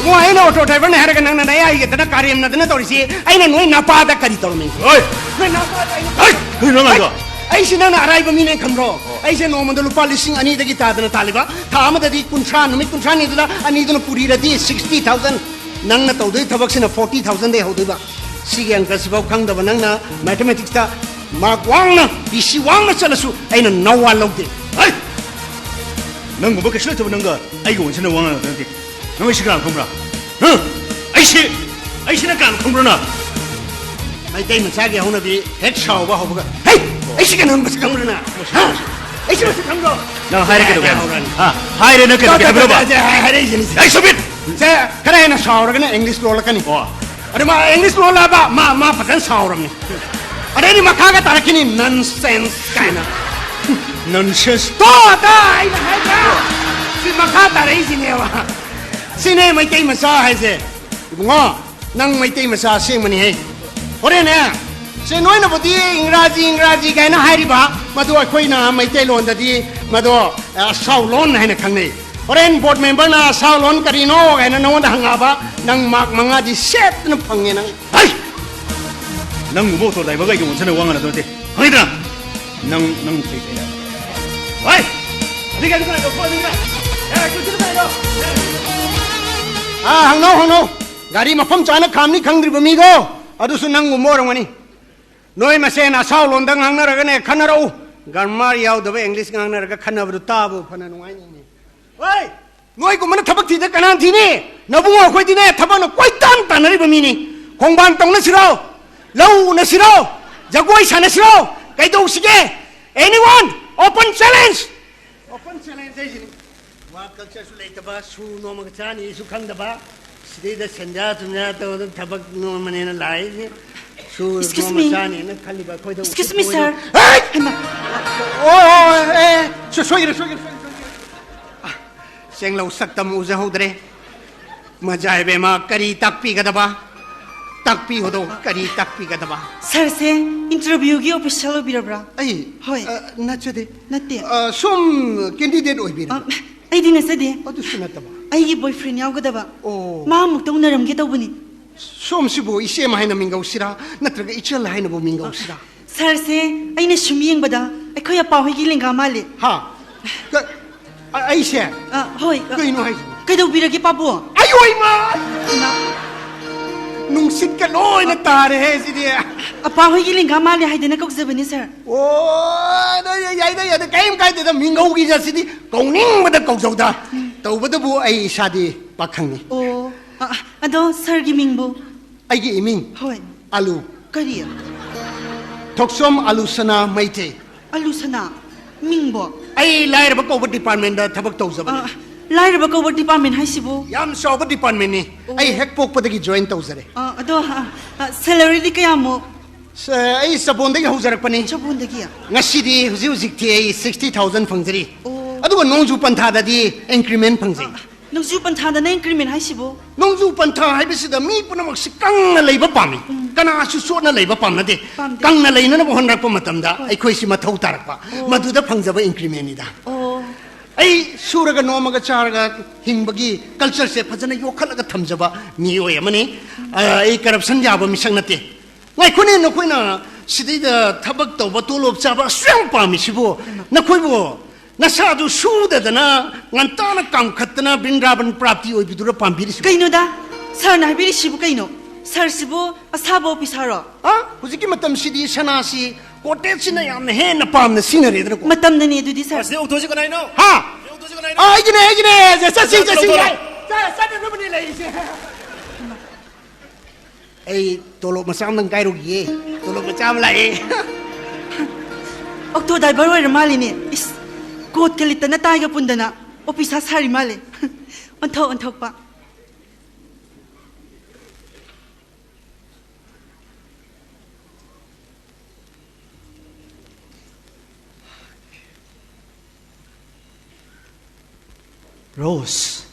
[SPEAKER 6] 뭐 ꯑꯩꯅ ꯑꯣꯇꯣ ꯗ꯭ꯔꯥꯏꯚꯔꯅꯤ ꯍꯥꯏꯔꯒ ꯅꯪꯅ ꯅꯌꯥꯏꯒꯗꯅ ꯀꯥꯔꯦꯝꯅꯗꯅ ꯇꯧꯔꯤꯁꯤ ꯑꯩꯅ ꯅꯣꯏ ꯅꯄꯥꯗ ꯀꯔꯤ ꯇꯧꯔꯝꯃꯤ
[SPEAKER 1] 어이
[SPEAKER 6] ꯅꯣꯏ ꯅꯄꯥꯗ
[SPEAKER 1] 어이 그러는 거야
[SPEAKER 6] ꯑꯩꯁꯤ ꯅꯪꯅ ꯑꯔꯥꯏꯕ ꯃꯤꯅꯦ ꯈꯟꯕ꯭ꯔꯣ ꯑꯩꯁꯦ ꯅꯣꯡꯃꯗ ꯂꯨꯄꯥ 2,000ꯗꯒꯤ ꯇꯥꯗꯅ ꯇꯥꯜꯂꯤꯕ ꯊꯥ ꯑꯃꯗꯗꯤ 50 ꯅꯨꯃꯤꯠ 50니ꯗꯨꯗ ꯑꯅꯤꯗꯨꯅ ꯄꯨꯔꯤꯔꯗꯤ 60,000 ꯅꯪꯅ ꯇꯧꯗꯣꯏ ꯊꯕꯛꯁꯤꯅ 40,000ꯗꯩ ꯍꯧꯗꯣꯏꯕ ꯁꯤꯒꯤ ꯑꯪꯀꯁꯤꯐꯥꯎ ꯈꯪꯗꯕ ꯅꯪꯅ ꯃꯦꯊꯃꯦꯇꯤꯛꯁꯇ ꯃꯥꯔꯛ ꯋꯥꯡꯅ ꯄꯤꯁꯤ ꯋꯥꯡꯅ ꯆꯠꯂꯁꯨ ꯑꯩꯅ ꯅꯋꯥ ꯂꯧꯗꯦ
[SPEAKER 1] 어이 넌뭐 그렇게 싫어져 보는 거 아이고 원신은 왕하는 어떤데 너무 시간 안 컴브라 응 아이씨는 깐 컴브라나
[SPEAKER 6] ꯃꯩꯇꯩ ꯃꯆꯥꯒꯤ ꯍꯧꯅꯕꯤ ꯍꯦꯛ ꯁꯥꯎꯕ ꯍꯧꯕꯒ ꯍꯩ ꯑꯩꯁꯤꯒ ꯅꯪ ꯃꯁꯛ ꯈꯪꯕ꯭ꯔꯅ ꯑꯩꯁꯤ ꯃꯁꯛ ꯈꯪꯕ꯭ꯔꯣ
[SPEAKER 1] 너 하이레게 도게 하이레는 그렇게 해버려봐
[SPEAKER 6] 하이레이지니
[SPEAKER 1] 아이 소빈
[SPEAKER 6] 제 그래 나 샤워르가네 잉글리시 로라카니 아니 마 잉글리시 로라바 마 파전 샤워르니 아니 마카가 따라키니 넌센스 카이나
[SPEAKER 1] 넌센스
[SPEAKER 6] 또다 이거 하자 시 마카 따라이지니와 시네 마이테이 마사 하이세 이봉아 낭 마이테이 마사 싱머니 해 오래네 세 노이나 보디 잉라지 가이나 하이리바 마도 아코이나 마이테이 론다디 마도 사울론 하이나 강네 오렌 보드 멤버나 사울론 카리노 가이나 나온다 항아바 낭 막망아지 셋는 팡네 낭
[SPEAKER 1] 아이 넌 무모토 드라이버가 이게 원천의 왕하는 어떤데 아니더라 넌 페이페이야 어이 어디 가는 거야 너 포함인가 야 그쪽으로 가야
[SPEAKER 6] 아 항노 가리 마펌 짜나 감니 강드리버 미고 아두수 낭고 모랑하니 너희 마세나 사울론당 항나라가네 카나라우 garmar yaudaba english ngangnaraga khanabru tabu phana nuai ni oi noi ko mana thabak thida kanan thini nabungo khoi dine thabana koitan tanari ba mini khongban tongna siro lau na siro jagoi sana siro kaidou sige anyone open challenge ai wa culture su leitaba su no ma chani su khangdaba sidida sanja tumya to thabak no manena lai
[SPEAKER 3] Excuse me. Excuse me, sir.
[SPEAKER 6] Soy. Seng lau saktam uza hodre. Majai be ma kari takpi gadaba. Takpi hodo kari takpi gadaba.
[SPEAKER 3] Sir, se interview gi official birabra.
[SPEAKER 6] Ai.
[SPEAKER 3] Hoi.
[SPEAKER 6] Nachade.
[SPEAKER 3] Natte.
[SPEAKER 6] Sum candidate oi bir.
[SPEAKER 3] Ai dina sade.
[SPEAKER 6] Adu sunataba.
[SPEAKER 3] Ai gi boyfriend yawgadaba.
[SPEAKER 6] Oh.
[SPEAKER 3] Ma muk tawnaram ge tawbani.
[SPEAKER 6] ꯁꯣꯝꯁꯤꯕꯨ ꯏꯆꯦ ꯍꯥꯏꯅ ꯃꯤꯡꯒꯧꯁꯤꯔꯥ ꯅꯠꯇ꯭ꯔꯒ ꯏꯆꯜ ꯍꯥꯏꯅꯕꯨ ꯃꯤꯡꯒꯧꯁꯤꯔꯥ
[SPEAKER 3] ꯁꯥꯔꯁꯦ ꯑꯩꯅ ꯁꯨꯝ ꯌꯦꯡꯕꯗ ꯑꯩꯈꯣꯏ ꯑꯄꯥꯍꯣꯏꯒꯤ ꯂꯦꯡꯒꯥ ꯃꯥꯜꯂꯤ
[SPEAKER 6] ꯍꯥ ꯑꯩꯁꯦ
[SPEAKER 3] ꯍꯣꯏ
[SPEAKER 6] ꯀꯩꯅꯣ ꯍꯥꯏꯁꯦ
[SPEAKER 3] ꯀꯩꯗꯧꯕꯤꯔꯒꯦ ꯄꯥꯕꯨ
[SPEAKER 6] ꯑꯩ ꯏꯃꯥ ꯅꯨꯡꯁꯤꯠꯀ ꯂꯣꯏꯅ ꯇꯥꯔꯦꯍꯦ ꯁꯤꯗꯤ
[SPEAKER 3] ꯑꯄꯥ ꯍꯣꯏꯒꯤ ꯂꯦꯡꯒꯥ ꯃꯥꯜꯂꯦ ꯍꯥꯏꯗꯅ ꯀꯧꯖꯕꯅꯤ ꯁꯥꯔ
[SPEAKER 6] ꯑꯣ ꯌꯥꯏꯗ ꯌꯥꯏꯗ ꯀꯩꯝ ꯀꯥꯏꯗꯦꯗ ꯃꯤꯡꯒꯧꯒꯤ ꯖꯥꯠꯁꯤꯗꯤ ꯀꯧꯅꯤꯡꯕꯗ ꯀꯧꯖꯧꯗ ꯇꯧꯕꯗꯕꯨ ꯑꯩ ꯏꯁꯥꯗꯤ ꯄꯥꯈꯪꯅꯤ
[SPEAKER 3] ꯑꯣ ꯑꯗꯣ ꯁꯥꯔꯒꯤ ꯃꯤꯡꯕꯨ
[SPEAKER 6] ꯑꯩꯒꯤ 이밍
[SPEAKER 3] ꯍꯣꯏ
[SPEAKER 6] ꯑꯂꯨ
[SPEAKER 3] ꯀꯔꯤ
[SPEAKER 6] ꯊꯣꯛꯁꯣꯝ ꯑꯂꯨꯁꯅꯥ ꯃꯩꯇꯩ
[SPEAKER 3] ꯑꯂꯨꯁꯅꯥ ꯃꯤꯡꯕꯣ
[SPEAKER 6] ꯑꯩ ꯂꯥꯏꯔꯕ ꯀꯧꯕ ꯗꯤꯄꯥꯔꯠꯃꯦꯟꯗ ꯊꯕꯛ ꯇꯧꯖꯕꯅꯤ
[SPEAKER 3] ꯂꯥꯏꯔꯕ ꯀꯧꯕ ꯗꯤꯄꯥꯔꯠꯃꯦꯟ ꯍꯥꯏꯁꯤꯕꯨ
[SPEAKER 6] ꯌꯥꯝ ꯆꯥꯎꯕ ꯗꯤꯄꯥꯔꯠꯃꯦꯟꯅꯤ ꯑꯩ ꯍꯦꯛ ꯄꯣꯛꯄꯗꯒꯤ ꯖꯣꯏꯟ ꯇꯧꯖꯔꯦ
[SPEAKER 3] ꯑꯗꯣ ꯁꯦꯂꯔꯤꯗꯤ ꯀꯌꯥꯃꯨꯛ
[SPEAKER 6] ꯑꯩ ꯆꯕꯣꯟꯗꯒꯤ ꯍꯧꯖꯔꯛꯄꯅꯤ
[SPEAKER 3] ꯆꯕꯣꯟꯗꯒꯤ
[SPEAKER 6] ꯉꯁꯤꯗꯤ ꯍꯧꯖꯤꯛꯇꯤ ꯑꯩ 60,000 ꯐꯪꯖꯔꯤ
[SPEAKER 3] ꯑꯣ
[SPEAKER 6] ꯑꯗꯨꯒ ꯅꯣꯡꯖꯨ ꯄꯟꯊꯥꯗꯗꯤ ꯏꯟꯀ꯭ꯔꯤꯃꯦꯟ ꯐꯪꯖꯩ
[SPEAKER 3] ꯅꯣꯡꯖꯨ ꯄꯟꯊꯥꯗꯅ ꯏꯟꯀ꯭ꯔꯤꯃꯦꯟ ꯍꯥꯏꯁꯤꯕꯨ
[SPEAKER 6] ꯅꯣꯡꯖꯨ ꯄꯟꯊꯥ ꯍꯥꯏꯕꯁꯤꯗ ꯃꯤ ꯄꯨꯝꯅꯃꯛꯁꯤ ꯀꯪꯅ ꯂꯩꯕ ꯄꯥꯝꯃꯤ ꯀꯅꯥꯁꯨ ꯆꯣꯠꯅ ꯂꯩꯕ ꯄꯥꯝꯅꯗꯦ
[SPEAKER 3] ꯄꯥꯝꯗꯦ.
[SPEAKER 6] ꯀꯪꯅ ꯂꯩꯅꯅꯕ ꯍꯣꯠꯅꯔꯛꯄ ꯃꯇꯝꯗ ꯑꯩꯈꯣꯏꯁꯤ ꯃꯊꯧ ꯇꯥꯔꯛꯄ ꯃꯗꯨꯗ ꯐꯪꯖꯕ ꯏꯟꯀ꯭ꯔꯤꯃꯦꯟꯅꯤꯗ
[SPEAKER 3] ꯑꯣ
[SPEAKER 6] ꯑꯩ ꯁꯨꯔꯒ ꯅꯣꯝꯃꯒ ꯆꯥꯔꯒ ꯍꯤꯡꯕꯒꯤ ꯀꯜꯆꯔꯁꯦ ꯐꯖꯅ ꯌꯣꯛꯈꯠꯂꯒ ꯊꯝꯖꯕ ꯃꯤꯑꯣꯏ ꯑꯃꯅꯤ ꯑꯩ ꯀꯔꯞꯁꯟ ꯌꯥꯕ ꯃꯤꯁꯛ ꯅꯠꯇꯦ ꯉꯥꯏꯈꯣꯅꯦ ꯅꯈꯣꯏꯅ ꯁꯤꯗꯩꯗ ꯊꯕꯛ ꯇꯧꯕ ꯇꯣꯂꯣꯞ ꯆꯥꯕ ꯑꯁꯨꯛ ꯌꯥꯝ ꯄꯥꯝꯃꯤꯁꯤꯕꯨ ꯅꯈꯣꯏꯕꯨ ꯅꯁꯥꯗꯨ ꯁꯨꯗꯗꯅ ꯉꯟꯇꯥꯅ ꯀꯥꯝꯈꯠꯇꯅ ꯕ꯭ꯔꯤꯟꯗꯥꯕꯟ ꯄ꯭ꯔꯥꯞꯇꯤ ꯑꯣꯏꯕꯤꯗꯨꯅ ꯄꯥꯝꯕꯤꯔꯤꯁꯤꯕꯨ
[SPEAKER 3] ꯀꯩꯅꯣꯗ ꯁꯥꯔꯅ ꯍꯥꯏꯕꯤꯔꯤꯁꯤꯕꯨ ꯀꯩꯅꯣ ꯁꯥꯔꯁꯤꯕꯨ ꯑꯁꯥꯕ ꯑꯣꯐꯤꯁꯥꯔꯣ
[SPEAKER 6] ꯍꯧꯖꯤꯛꯀꯤ ꯃꯇꯝꯁꯤꯗꯤ ꯁꯅꯥꯁꯤ ꯀꯣꯇꯦꯖꯁꯤꯅ ꯌꯥꯝꯅ ꯍꯦꯟꯅ ꯄꯥꯝꯅ ꯁꯤꯖꯤꯟꯅꯔꯦꯗꯅꯀꯣ
[SPEAKER 3] ꯃꯇꯝꯅꯅꯤ ꯑꯗꯨꯗꯤ ꯁꯥꯔ
[SPEAKER 2] ꯎꯊꯣꯛꯁꯤ ꯀꯅꯥꯏꯅꯣ
[SPEAKER 6] ꯍꯥ
[SPEAKER 2] ꯎꯊꯣꯛꯁꯤ ꯀꯅꯥꯏꯅꯣ
[SPEAKER 6] ꯑꯩꯒꯤꯅꯦ ꯆꯠꯁꯤ ꯆꯠꯅꯕꯅꯤ ꯂꯩꯔꯤꯁꯦ ꯑꯩ ꯇꯣꯂꯣꯞ ꯃꯆꯥ ꯑꯃꯗꯪ ꯀꯥꯏꯔꯨꯈꯤꯌꯦ ꯇꯣꯂꯣꯞ ꯃꯆꯥ ꯑꯃ ꯂꯥꯛꯑꯦ
[SPEAKER 3] ꯑꯣꯛꯇꯣ ꯗ꯭राꯏꯚꯔ ꯑꯣꯏꯔ ꯃꯥꯜꯂꯤꯅꯦ ꯏꯁ ꯀꯣꯠꯀ ꯂꯤꯠꯇꯅ ꯇꯥꯏꯒ ꯄꯨꯟꯗꯅ ꯑꯣꯐꯤꯁꯥꯔ ꯁꯥꯔꯤ ꯃꯥꯜꯂꯦ ꯑꯣꯟꯊꯣꯛꯄ
[SPEAKER 4] Rose.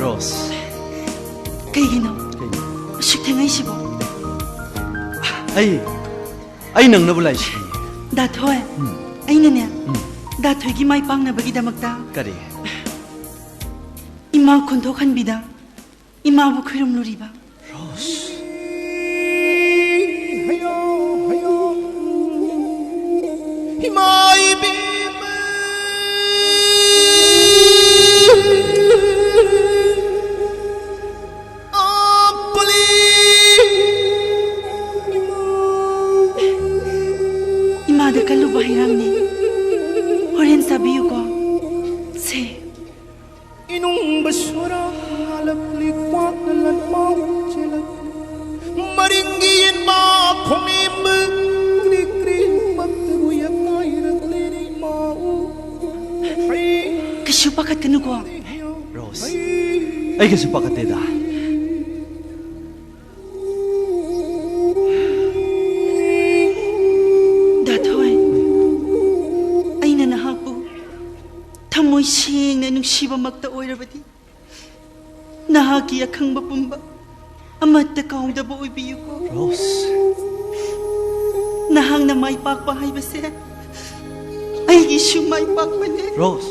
[SPEAKER 4] Rose.
[SPEAKER 3] ꯀꯩꯒꯤꯅꯣ ꯑꯁꯨꯛ ꯊꯦꯡꯉꯩꯁꯤꯕꯣ
[SPEAKER 4] ꯑꯩ ꯅꯪꯅꯕ ꯂꯥꯛꯏꯁꯤ
[SPEAKER 3] ꯗꯥꯊꯣꯏ ꯑꯩꯅꯅꯦ ꯗꯥꯊꯣꯏꯒꯤ ꯃꯥꯏ ꯄꯥꯛꯅꯕꯒꯤꯗꯃꯛꯇ
[SPEAKER 4] ꯀꯔꯤ
[SPEAKER 3] 이마 곤독한비다 이마부 그름누리바
[SPEAKER 4] Rose.
[SPEAKER 3] 이마드 칼루바 히람니 호렌 사비유고 세
[SPEAKER 5] Inung basura halap likwat nalan mau cilat maringgiin ma kumim kri matbuyak nairat liri mau
[SPEAKER 3] 그슈바가 뜨누고
[SPEAKER 4] Rose. ꯑꯩꯒꯁꯨ ꯄꯥꯈꯠꯇꯦꯗ
[SPEAKER 3] 다토이 ꯑꯩꯅ ꯅꯍꯥꯛꯄꯨ ꯊꯃꯣꯏ ꯁꯦꯡꯅ ꯅꯨꯡꯁꯤꯕꯃꯛꯇ ꯑꯣꯏꯔꯕꯗꯤ ꯅꯍꯥꯛꯀꯤ ꯑꯈꯪꯕ ꯄꯨꯝꯕ ꯑꯃꯠꯇ ꯀꯥꯎꯗꯕ ꯑꯣꯏꯕꯤꯌꯨꯀꯣ
[SPEAKER 4] Rose.
[SPEAKER 3] ꯅꯍꯥꯛꯅ ꯃꯥꯏ ꯄꯥꯛꯄ ꯍꯥꯏꯕꯁꯦ ꯑꯩꯒꯤꯁꯨ ꯃꯥꯏ ꯄꯥꯛꯄꯅꯦ
[SPEAKER 4] Rose.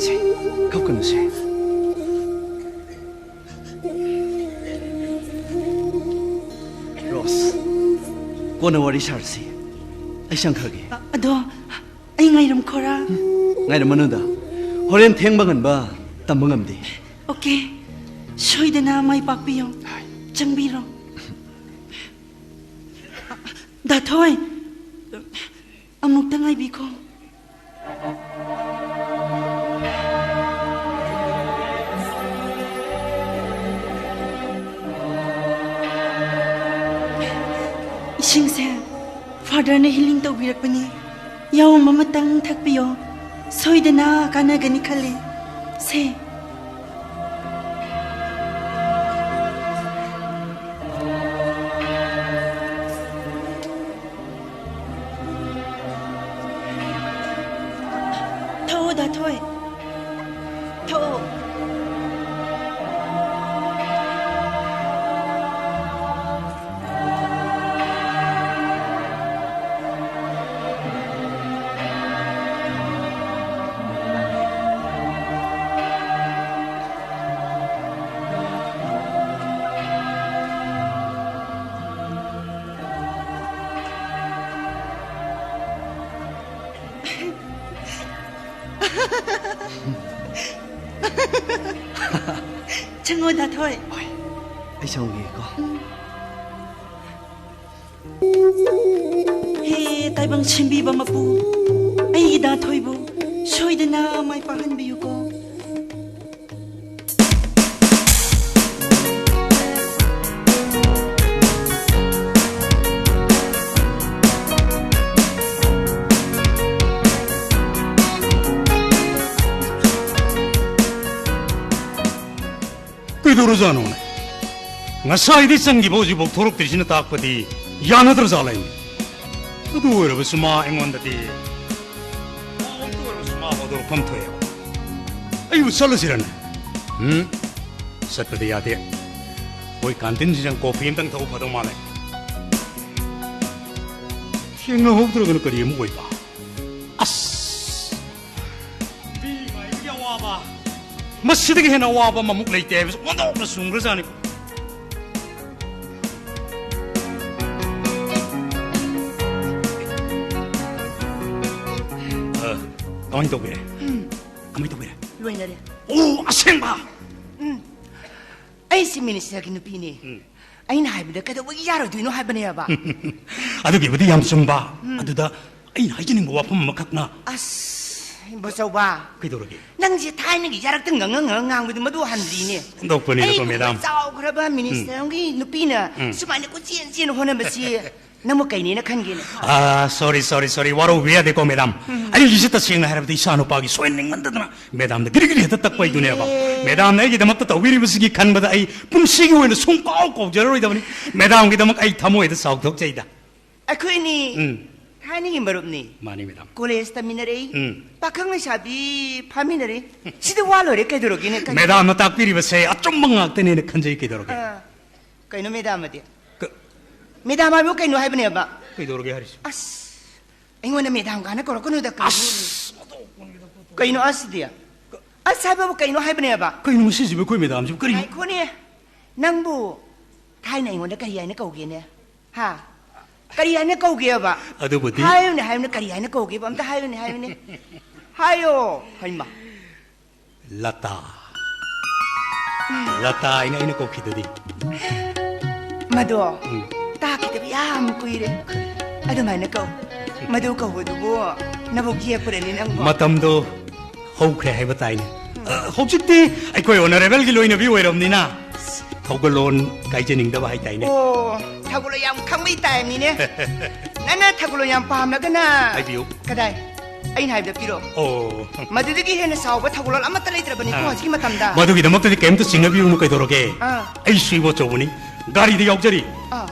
[SPEAKER 4] 세, 컵끊어 세. Rose. 꼬나 와리 샤르시. ꯑꯩ ꯁꯪꯈ꯭ꯔꯒꯦ
[SPEAKER 3] ꯑꯗꯣ ꯑꯩ ꯉꯥꯏꯔꯝꯈꯣꯔꯥ
[SPEAKER 4] ꯉꯥꯏꯔꯝꯃꯅꯨꯗ ꯍꯣꯔꯦꯟ ꯊꯦꯡꯕ ꯉꯟꯕ ꯇꯝꯕ ꯉꯝꯗꯦ
[SPEAKER 3] 오케이 소이드나 마이 박비용 정비로 다토이 아무튼 아이비고 이싱생 파더는 힐링 tꯧꯕꯤꯔꯛꯄꯅꯤ ꯌꯥꯎꯝ ꯑꯃꯇꯪ ꯊꯛꯄꯤꯌꯣ ꯁꯣꯏꯗꯅ ꯀꯥꯟꯅꯒꯅꯤ ꯈꯜꯂꯤ ꯁꯦ 더워 다토이 더워 청어다 토이.
[SPEAKER 4] ai chồng gì có
[SPEAKER 3] 해 딸방 침비바 마부. 아이다 토이부. 소이드나 마이 빠한 비유고.
[SPEAKER 1] 그러잖아. nga saidi sangi boji bok thorok trisina takpati yana dra zalai adu wer basuma engon dati adu wer basuma bodor pham thoya ayu salasirana satpati yade koi kantin jang coffee entang thau phado male hingna hobdro gana kari mu koi ba as bi mai ya wa ba masjid hena wa ba mamuk leite bas wando na sungra jani 가만히 또 그래. 가만히 또 그래.
[SPEAKER 3] 로이나래.
[SPEAKER 1] 오, 아생봐.
[SPEAKER 3] 아이씨 미니스터기 누피니. 아이나 하이브다 그래도 왜 야로 뒤노 하이브네야 봐.
[SPEAKER 1] 아두 기부디 얌좀 봐. 아두다 아이나 하이지는 거 와품 막학나.
[SPEAKER 3] 아스, 뭐서 봐.
[SPEAKER 1] 그도록이.
[SPEAKER 3] 낭지 타이는 게 야락등 엉엉엉엉 뭐도 한디니.
[SPEAKER 1] 덕분에 또 매담.
[SPEAKER 3] 싸우 그러봐 미니스터기 누피나. 수만이 꼬지엔지엔 호는 것이 너무 까이니나 칸기네.
[SPEAKER 1] 아, sorry. 와로 왜야 되고 매담. 아니 이제다 생나 하라부터 이사노 빠기 소엔닝 만드더나. 매담도 그리그리 했다 딱 봐이 두네 봐. 매담 내게 담았다 또 위리부스기 칸보다 아이 분식이 왜는 손까고 저러고 있다 보니 매담 게 담아 아이 타모에도 싸우 덕자이다.
[SPEAKER 3] 아 그니. 하니기 뭐럽니?
[SPEAKER 1] 많이 매담.
[SPEAKER 3] 콜레스타 미네레이. 빠캉나 샤비 파미네레이. 시대 와로레 깨도록이네.
[SPEAKER 1] 매담 너 딱 비리버세 아좀 망학되네 큰저이 깨도록이.
[SPEAKER 3] 까이노 매담 어디야? 매담 하면 까이노 하이브네 봐.
[SPEAKER 1] 깨도록이 하리시.
[SPEAKER 3] 아스. 앵원에 매담 가나 거로코노다 까. 까이노 아스디야. 아스 하이브 까이노 하이브네 봐.
[SPEAKER 1] 그 이놈 시집에 거기 매담 좀 끓이.
[SPEAKER 3] 아이 코니. 낭부 타이나 앵원에 까리야네 까오게네. 하. 까리야네 까오게 봐.
[SPEAKER 1] 아도 뭐디?
[SPEAKER 3] 하요네 까리야네 까오게 봐. 암다 하요네. 하요. 할마.
[SPEAKER 1] 라따 이나 꼭 기도디.
[SPEAKER 3] 마도. 딱히도 얌 꾸이래. 아도마네 까. 마도 까오도고 나보 기약거리니 낭부.
[SPEAKER 1] 마탐도 호크래 해봤다이네. 혹시때 아이코이 오너레벨 길로이나 비오이럽니나. 토글론 가이제닝다바 하이타이네.
[SPEAKER 3] 오, 타굴로 얌 강미 따임니네. 나나 타굴로 얌 파함나가나.
[SPEAKER 1] 아이비오.
[SPEAKER 3] 가다이. 아인 하이브다 피로.
[SPEAKER 1] 오.
[SPEAKER 3] 마두디기 해나 사오바 타굴로 아마 딸레이드라버니 고하지기 마탐다.
[SPEAKER 1] 마두기다 먹더니 게임도 싱가비 우는 거이 도로게.
[SPEAKER 3] 아.
[SPEAKER 1] 아이 수이보 쪼보니 가리디 역절이.
[SPEAKER 3] 아.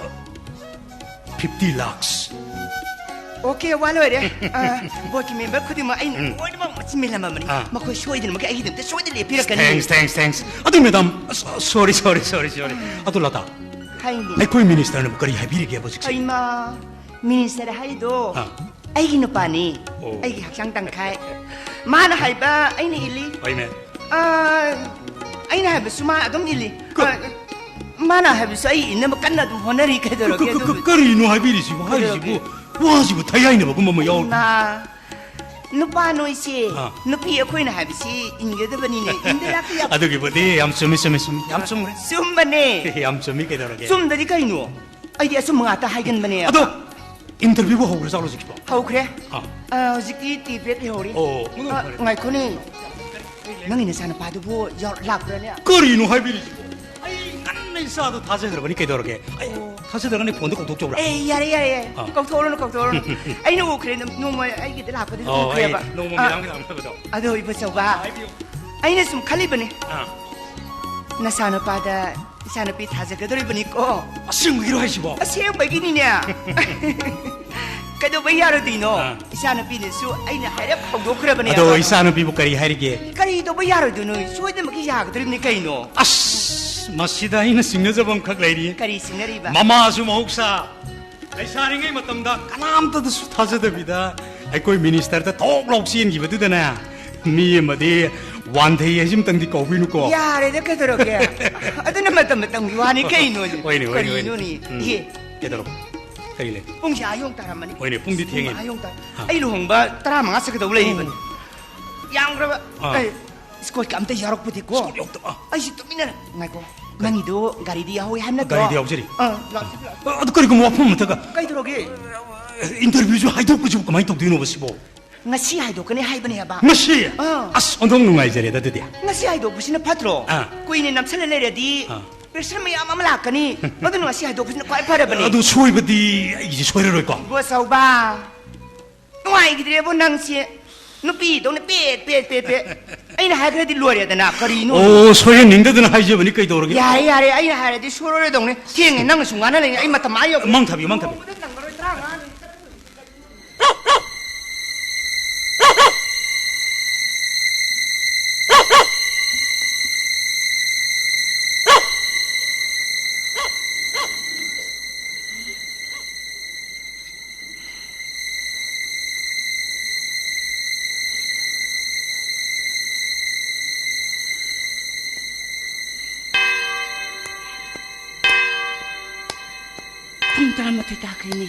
[SPEAKER 1] 50 lakhs.
[SPEAKER 3] 오케이 와로래. 아, 보티 멤버 그디마 아인 오이마 마치밀라마머니. 마코 쇼이드는 마게 아이든 쇼이드리 피라까니.
[SPEAKER 1] Thanks. 아도 매담. Sorry. 아돌라다.
[SPEAKER 3] 하인디.
[SPEAKER 1] 아이코이 미니스터는 거리 하비리게 해보지.
[SPEAKER 3] 아이마 미니스터 하이도. 아이기 누빠니. 아이기 학장 땅카이. 마나 하이바 아이니 일리.
[SPEAKER 1] 어이메.
[SPEAKER 3] 아이나 하이바 수마 아동 일리. 마나 하이바 수아이 있는 뭐 깐나도 호너리 그대로게.
[SPEAKER 1] 거리 하비리시고 하이시고. 와지고 타야이네 뭐 그뭐 요.
[SPEAKER 3] 나 누빠 노이시 누피 어코이나 하비시 인게더버니네 인데라피야.
[SPEAKER 1] 아도기 뭐디 얌숨이 숨.
[SPEAKER 3] 숨바네.
[SPEAKER 1] 얌숨이 깨더라게.
[SPEAKER 3] 숨들이 가이노. 아이디야 숨 뭐가다 하이겐바네.
[SPEAKER 1] 아도 인터뷰고 하고 그래서 알아서 싶어.
[SPEAKER 3] 하우 그래? 지기 티브레 요리. ngai 코니. 너희는 사는 바두부 락브라냐.
[SPEAKER 1] 거리노 하비리시고. 아이 깐내 사도 다세 들어보니 깨더라게. 다세 들어가니 폰도 꼭 독적으로.
[SPEAKER 3] 에이 야래. 꼭 토로는. 아이 누구 그래 너무 아이기들 하거든. 그래 봐.
[SPEAKER 1] 너무 미안하다.
[SPEAKER 3] 아도 이보셔 봐. 아이네 숨 칼리버네. 나 사는 바다 사는 비 타자거들 보니까.
[SPEAKER 1] 아싱기로 하시고.
[SPEAKER 3] 세영 백인이냐. 그래도 왜 야르디노? 이사는 비는수 아이는 하려 하고 그러버네.
[SPEAKER 1] 아도 이사는 비부까지 하리게.
[SPEAKER 3] 그래도 왜 야르디노? 수에도 먹기 야거들입니까 이노?
[SPEAKER 1] 아스 마시다 이는 싱여저번 각레리.
[SPEAKER 3] 그리 싱너리바.
[SPEAKER 1] 마마수 마옥사. 이사링의 맞담다 까남도 수 타자답니다. 아이코이 미니스터다 독록시인 기버드다나. 미에마디 완테이에 좀 땅디 거비누고.
[SPEAKER 3] 야, 레데 그더러게. 아드는 맞담 와니까 이노.
[SPEAKER 1] 오이니.
[SPEAKER 3] 이노니. 예.
[SPEAKER 1] 깨더러. 그리래.
[SPEAKER 3] 뽕시 아용 따라마니.
[SPEAKER 1] 오이니 뿡디 탱이.
[SPEAKER 3] 아용 따라. 아이로 홍바 따라 망아서 그도 올래 이번. 아도 미니스터 하이도. 아이나 하이브 수마 아동 일리. 아이나 하이브 수아이 있는 뭐 깐나도 호너리 그대로게.
[SPEAKER 1] 어
[SPEAKER 3] 양그러봐.
[SPEAKER 1] 아.
[SPEAKER 3] 스코트 아무튼 야록부터 있고.
[SPEAKER 1] 스코트 없다.
[SPEAKER 3] 아이씨 또 미나라. 나고. 낭이도 가리디 야호이 한나.
[SPEAKER 1] 가리디 야호제리.
[SPEAKER 3] 그리고
[SPEAKER 1] 뭐 아프면 못해가.
[SPEAKER 3] 까이들어게.
[SPEAKER 1] 인터뷰 좀 하이독 좀 그만 독 되는 거시고.
[SPEAKER 3] ngasi haido kene haibane haba
[SPEAKER 1] ngasi as ondong nungai jare da dia
[SPEAKER 3] ngasi haido busina patro kuini namsale le ready persama ya mamla kani adu ngasi haido busina kwai phara bani
[SPEAKER 1] adu soibadi ai soireroi ko
[SPEAKER 3] bo sauba ngai gidre bo nangsi nupi dong ne pe aina hagradi lore da na kari no
[SPEAKER 1] o soye ningdadna haije bani kai dorge
[SPEAKER 3] yare aina haradi sorore dong ne tieng nang sungana le ai mata mayo
[SPEAKER 1] mangthabi
[SPEAKER 3] Puntahan mo tayo kini.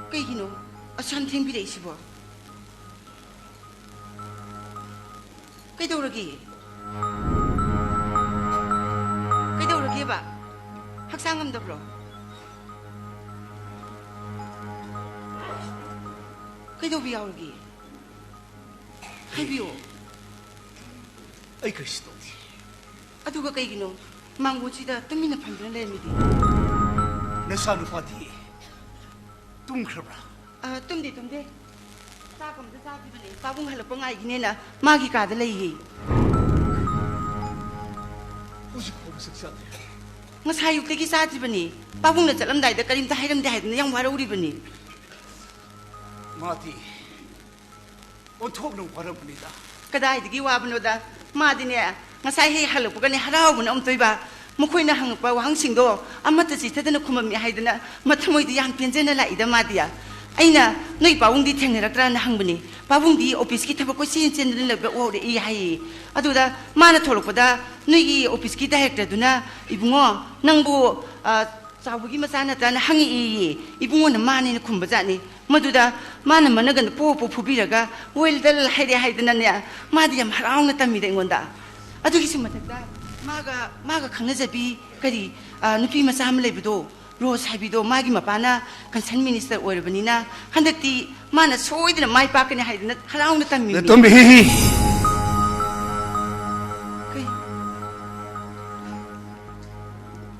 [SPEAKER 3] Kayino, asan ting bida isibo? Kay daw lagi? Kay daw lagi ba? Haksangam daw bro? Kay daw biyaw lagi? Hay biyo?
[SPEAKER 1] Ay Kristo
[SPEAKER 3] Aduga kayino, manguchida tumina pamblan lemidi.
[SPEAKER 1] Nasanu fati tumkrabra
[SPEAKER 3] tumde. Sakamda sabi bani, pabung halap ang ay ginena, magi kada lay. Nga sayok lagi sa ati bani, pabung na salam dahi da karim tahiram dahi na yang warauri bani.
[SPEAKER 1] mati onthok nung parang panita
[SPEAKER 3] Kaday digi wabano da, madi niya, nga sahi halap ko gani haraw mo na umtoy ba, mukoy na hang pa wahang singdo, amata si tada na kumami hay da na, matamoy di yang piense na lai da madiya. Ay na, noy pawong di tiyang nirakra na hang bani, pawong di office kita pa ko sin na nagba wow da iya hay. Ado da, mana tolok pa da, noy office kita hekta do na, ibungo, nang bu, sabugi masana ta na hangi iyi, ibungo na mani na kumbaza ni, maduda, mana managan po pubiraga, well dal hay da na niya, madiyam haraw na tamida ingonda. Ado kising matagda, maga kang nazabi, kari, nupi masama lebido, Rose habido, magi mapana, kansan minister oirabanina, handakti, mana soy din may pa kanya hay na haraw na tamimi.
[SPEAKER 1] Tombi
[SPEAKER 3] Kay,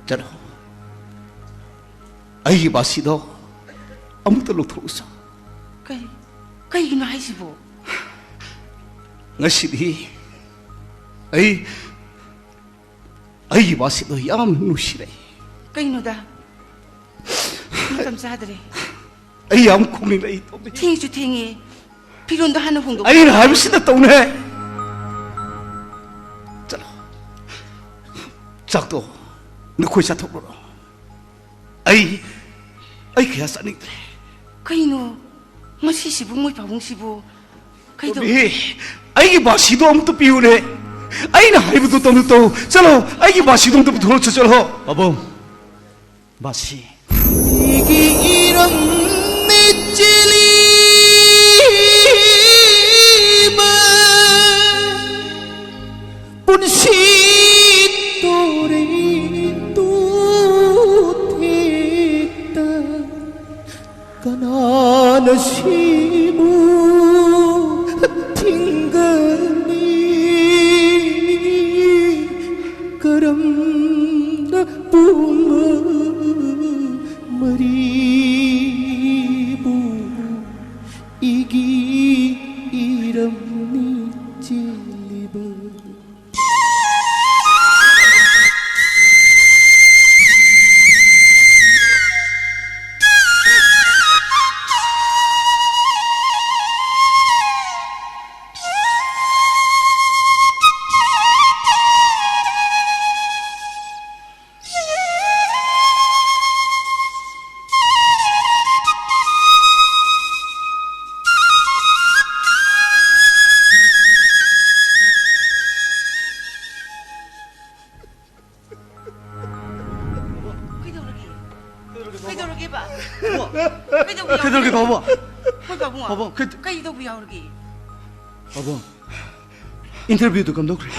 [SPEAKER 1] jaro ay basido amuta lutusa
[SPEAKER 3] kay gino hay sibo.
[SPEAKER 1] ngasibi ay basido yam nushire
[SPEAKER 3] Kay no da. Matam sadre.
[SPEAKER 1] ay yam kuning ay tombi
[SPEAKER 3] Tingi, piron da hana hungdo.
[SPEAKER 1] ay na habisida tawne jaro sakto nukoy sa tokoro ay kaya sa nigre
[SPEAKER 3] Kay no, masisibo mo'y pabong sibo. Kay do.
[SPEAKER 1] ay basido amuta piune ay na haibudo tomuto chalo ay basido amuta piune chalo abong basi
[SPEAKER 5] 이기 이런 넷찔리만 분시 또래 또 됐다 가난하시무 팅가니 그럼 나뿐만 머리부 이기 이름이 찔리버
[SPEAKER 3] 그러게 봐.
[SPEAKER 4] 그러게 봐봐.
[SPEAKER 3] 봐봐 뭐.
[SPEAKER 4] 봐봐.
[SPEAKER 3] 그이도 뭐야 그러게.
[SPEAKER 4] 봐봐. 인터뷰도 감독 그래.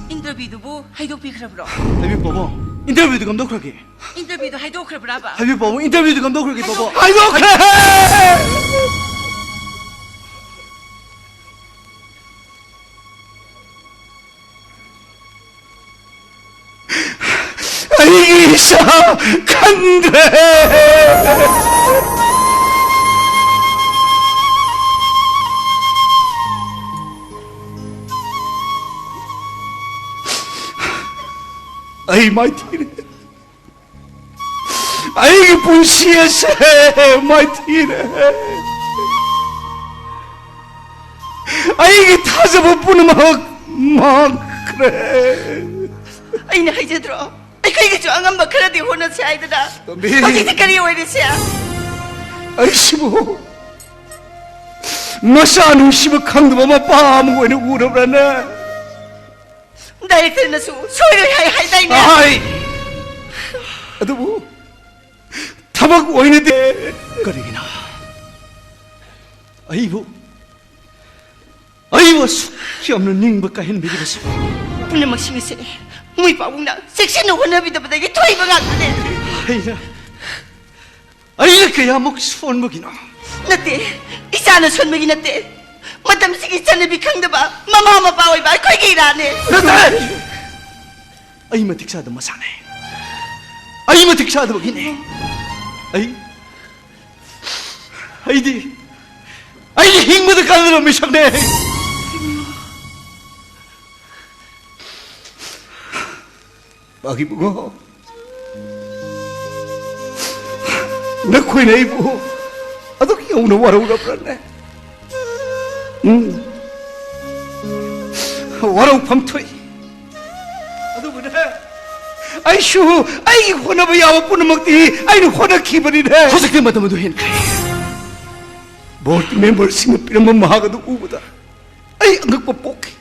[SPEAKER 3] 인터뷰도 뭐 하이도피 그러브로.
[SPEAKER 4] 하비 봐봐. 인터뷰도 감독 그러게.
[SPEAKER 3] 인터뷰도 하이도 그러브라봐.
[SPEAKER 4] 하비 봐봐. 인터뷰도 감독 그러게 봐봐.
[SPEAKER 1] 아이고 그래 이사 간대 아이 마이티네 아이 분시에세 마이티네 아이 타자부 막 그래
[SPEAKER 3] 아이나 하이제 들어. 아이고 저 안간 막 그래도 혼나지 아이들아.
[SPEAKER 1] 미.
[SPEAKER 3] 어디 색깔이 왜 이러시야?
[SPEAKER 1] 아이시고 마사누 시부 강도마 빠무고는 울어버렸네
[SPEAKER 3] 나의 그러나수 소리를 하이다이네.
[SPEAKER 1] 아이 아도 뭐 타박 오이는데
[SPEAKER 4] 거리기나. 아이고. 아이고 숙기 없는 닝버까 했는 미리겠어.
[SPEAKER 3] 분명 막심이세. 무이 바봉나 섹시는 혼나비다 보다 이게 토이가 같네.
[SPEAKER 4] 아이나. 아이나 그야 목 손목이나.
[SPEAKER 3] 나때 이사는 손목이 나때. 마담식 이사는 비강다봐. 마마 바오이 바 거기 일하네.
[SPEAKER 4] 아이마 딕사도 뭐 사네. 아이마 딕사도 뭐기네. 아이디 힘모드 가느라 미쳤네.
[SPEAKER 1] 막이 보고 나 코이네 이고 아도 그냥 오늘 와라 울어버렸네 와라 밤토이 아도 그래 아이슈 아이 혼나봐 야와 뿌는 먹디 아이는 혼나 기버리네
[SPEAKER 4] 허석대마다 모두 hen 그래.
[SPEAKER 1] 뭘 멤버를 생각 비는 마하가도 우보다 아이 안극보 뽑기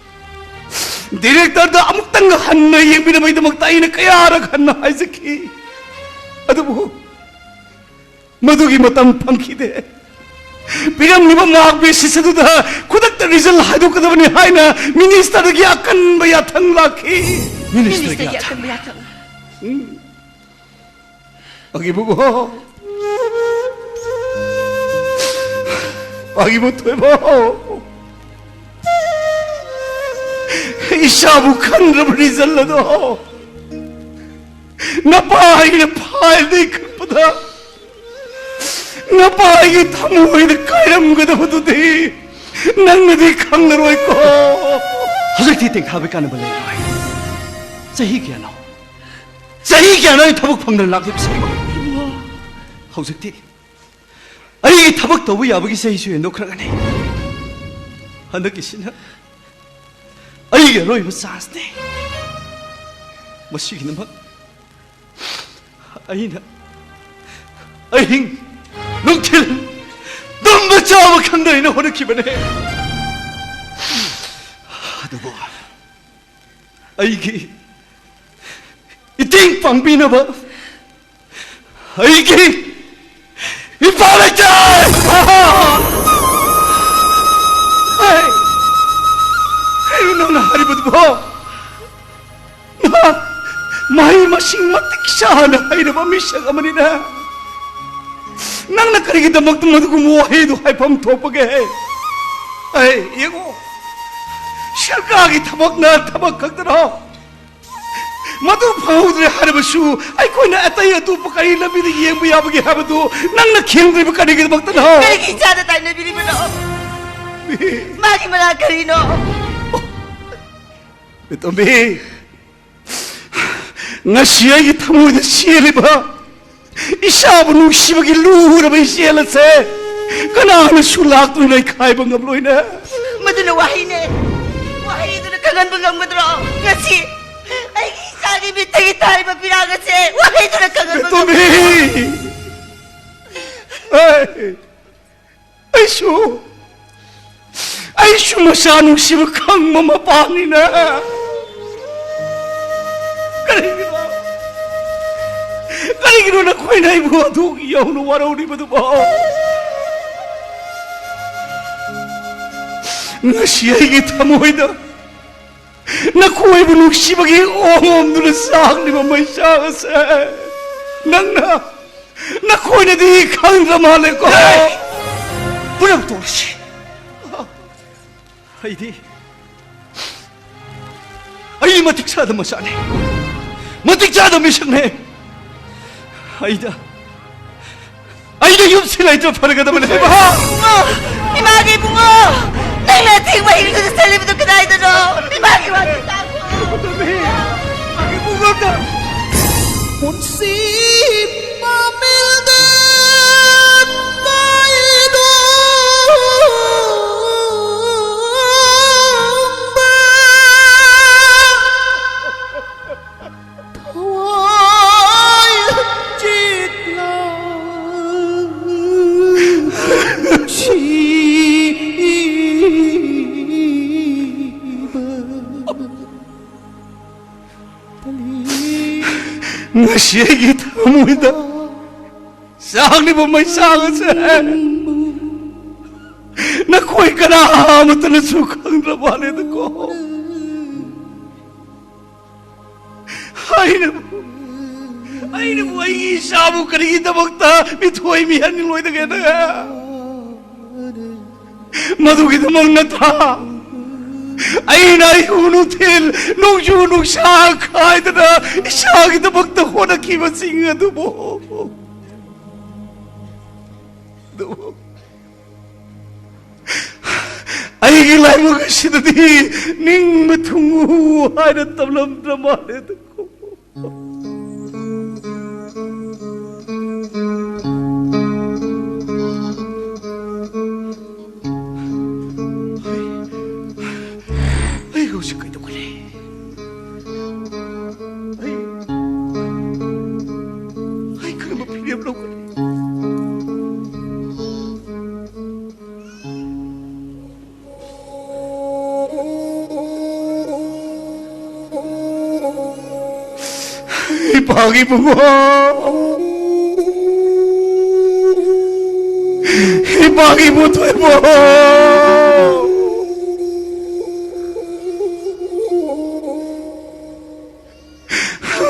[SPEAKER 1] 디렉터도 amuk tang hanna yang binamay damag tayo na kaya arag hanna Isaac ato mo madugi matang pangkide bilang lima maakbe sisaduda kudak ta rizal hado ka naman ni Haina minister na giyakan bayatang laki
[SPEAKER 4] 미니스터
[SPEAKER 3] 미니스터
[SPEAKER 4] 야
[SPEAKER 3] 약간 뭐야탕.
[SPEAKER 1] agi mo agi mo tuwe mo Isabukan Rizal na do. Napahay na pahal na ikapada. Napahay na tamuhay na kayam ka na matudi. Nang nadikang naroy ko.
[SPEAKER 4] 허석대 땡 가be 까는 벌레 이러이. 자희기야 너. 자희기야 너의 타복 방들 낙립세. 허석대. 아이 타복 더부 야복이 세이수에 놓크라가네. 한덕기시나. 아이게 너희 뭐 싸스네. 뭐 시기는 뭐. 아이나. 아잉. 농틸. 너무 자박한 너희는 호르키면해. 누구? 아이게. 이 땡빵비나 봐. 아이게. 이 바라자! 아이, 너는 하리보드 봐. 마이 마싱 마틱샤나 하이르바 미샤가만이나. 낭나 가리기다 먹도 먹고 뭐해도 하이밤 도쁘게 해. 아이, 이거. 실각이 타박나 타박 각더라. 마도 파우들의 하르바슈 아이고 나 아따이가 또 poka리 라비드 예부 야부게 하버도 낭나 기행들 poka리기도 먹더라.
[SPEAKER 3] 그렇게 자다 다이나 비리면어. Magi mana karino?
[SPEAKER 1] Tommy, ngasi ay tamu da siyali ba? Isabu nung sibagi luhura ba siyala se? Kana na sulak tu na ikay bang abloy na?
[SPEAKER 3] Maduna wahi ne. Wahi itu na kangan bang madro. Ngasi ay isagi bitay tayo mapiragat se. Wahi itu na kangan bang.
[SPEAKER 1] Tommy, ay masanong sibakang mamapani na. Kanigino na ko'y naibuha doon iyaw na waraw ni Badubaw. Nga siya'y kita mo ina. Nakuhay mo nung sibagi ongom doon na saan ni Mamay Siyas. Nang na, nakuhay na di kang ramali ko.
[SPEAKER 4] Punang tuwas. Ay di. Ay matiksada masani. Matiksada misang ne. Ayda. Ayda yung sila ito para ka naman na.
[SPEAKER 3] Bungo! Imagi bungo! Nang nating mahirap ko sa salim ito kanay ito no! Imagi wati tako!
[SPEAKER 1] Imagi bungo na!
[SPEAKER 5] một si mà mil đến tay đôi thôi chết lòng chỉ
[SPEAKER 1] Nga siya'y kita mo ina. Saan ni Mamay Siyas. Nakuhay ka na ahamat na sukang ramali na ko. Ay na mo. Ay na mo ay isa mo kanigita magta. Mituay mihan ni Lloyd again na. Madugit namang nata. Ay na iunutil nung yunong siya kahit na siya kita magtako na kimasing nga dumo. Ay kilay mo kasi na di ning matunguhan at tamlam-draman ito ko. Ay, kaya ito ko Ay, kaya mapiniyam lang ko Ay, pagi mo mo. Ay, pagi mo to mo.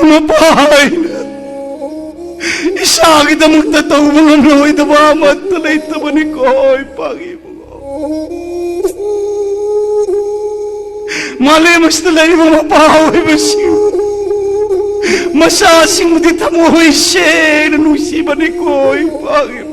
[SPEAKER 1] Mapahay na. Isa kita magtataw mga noy na mamat talay taman ni Koy. Pagi mo. Malimas talay mo mapahay masiw. Masasing mo di tamoy siya. Nanusiba ni Koy. Pagi mo.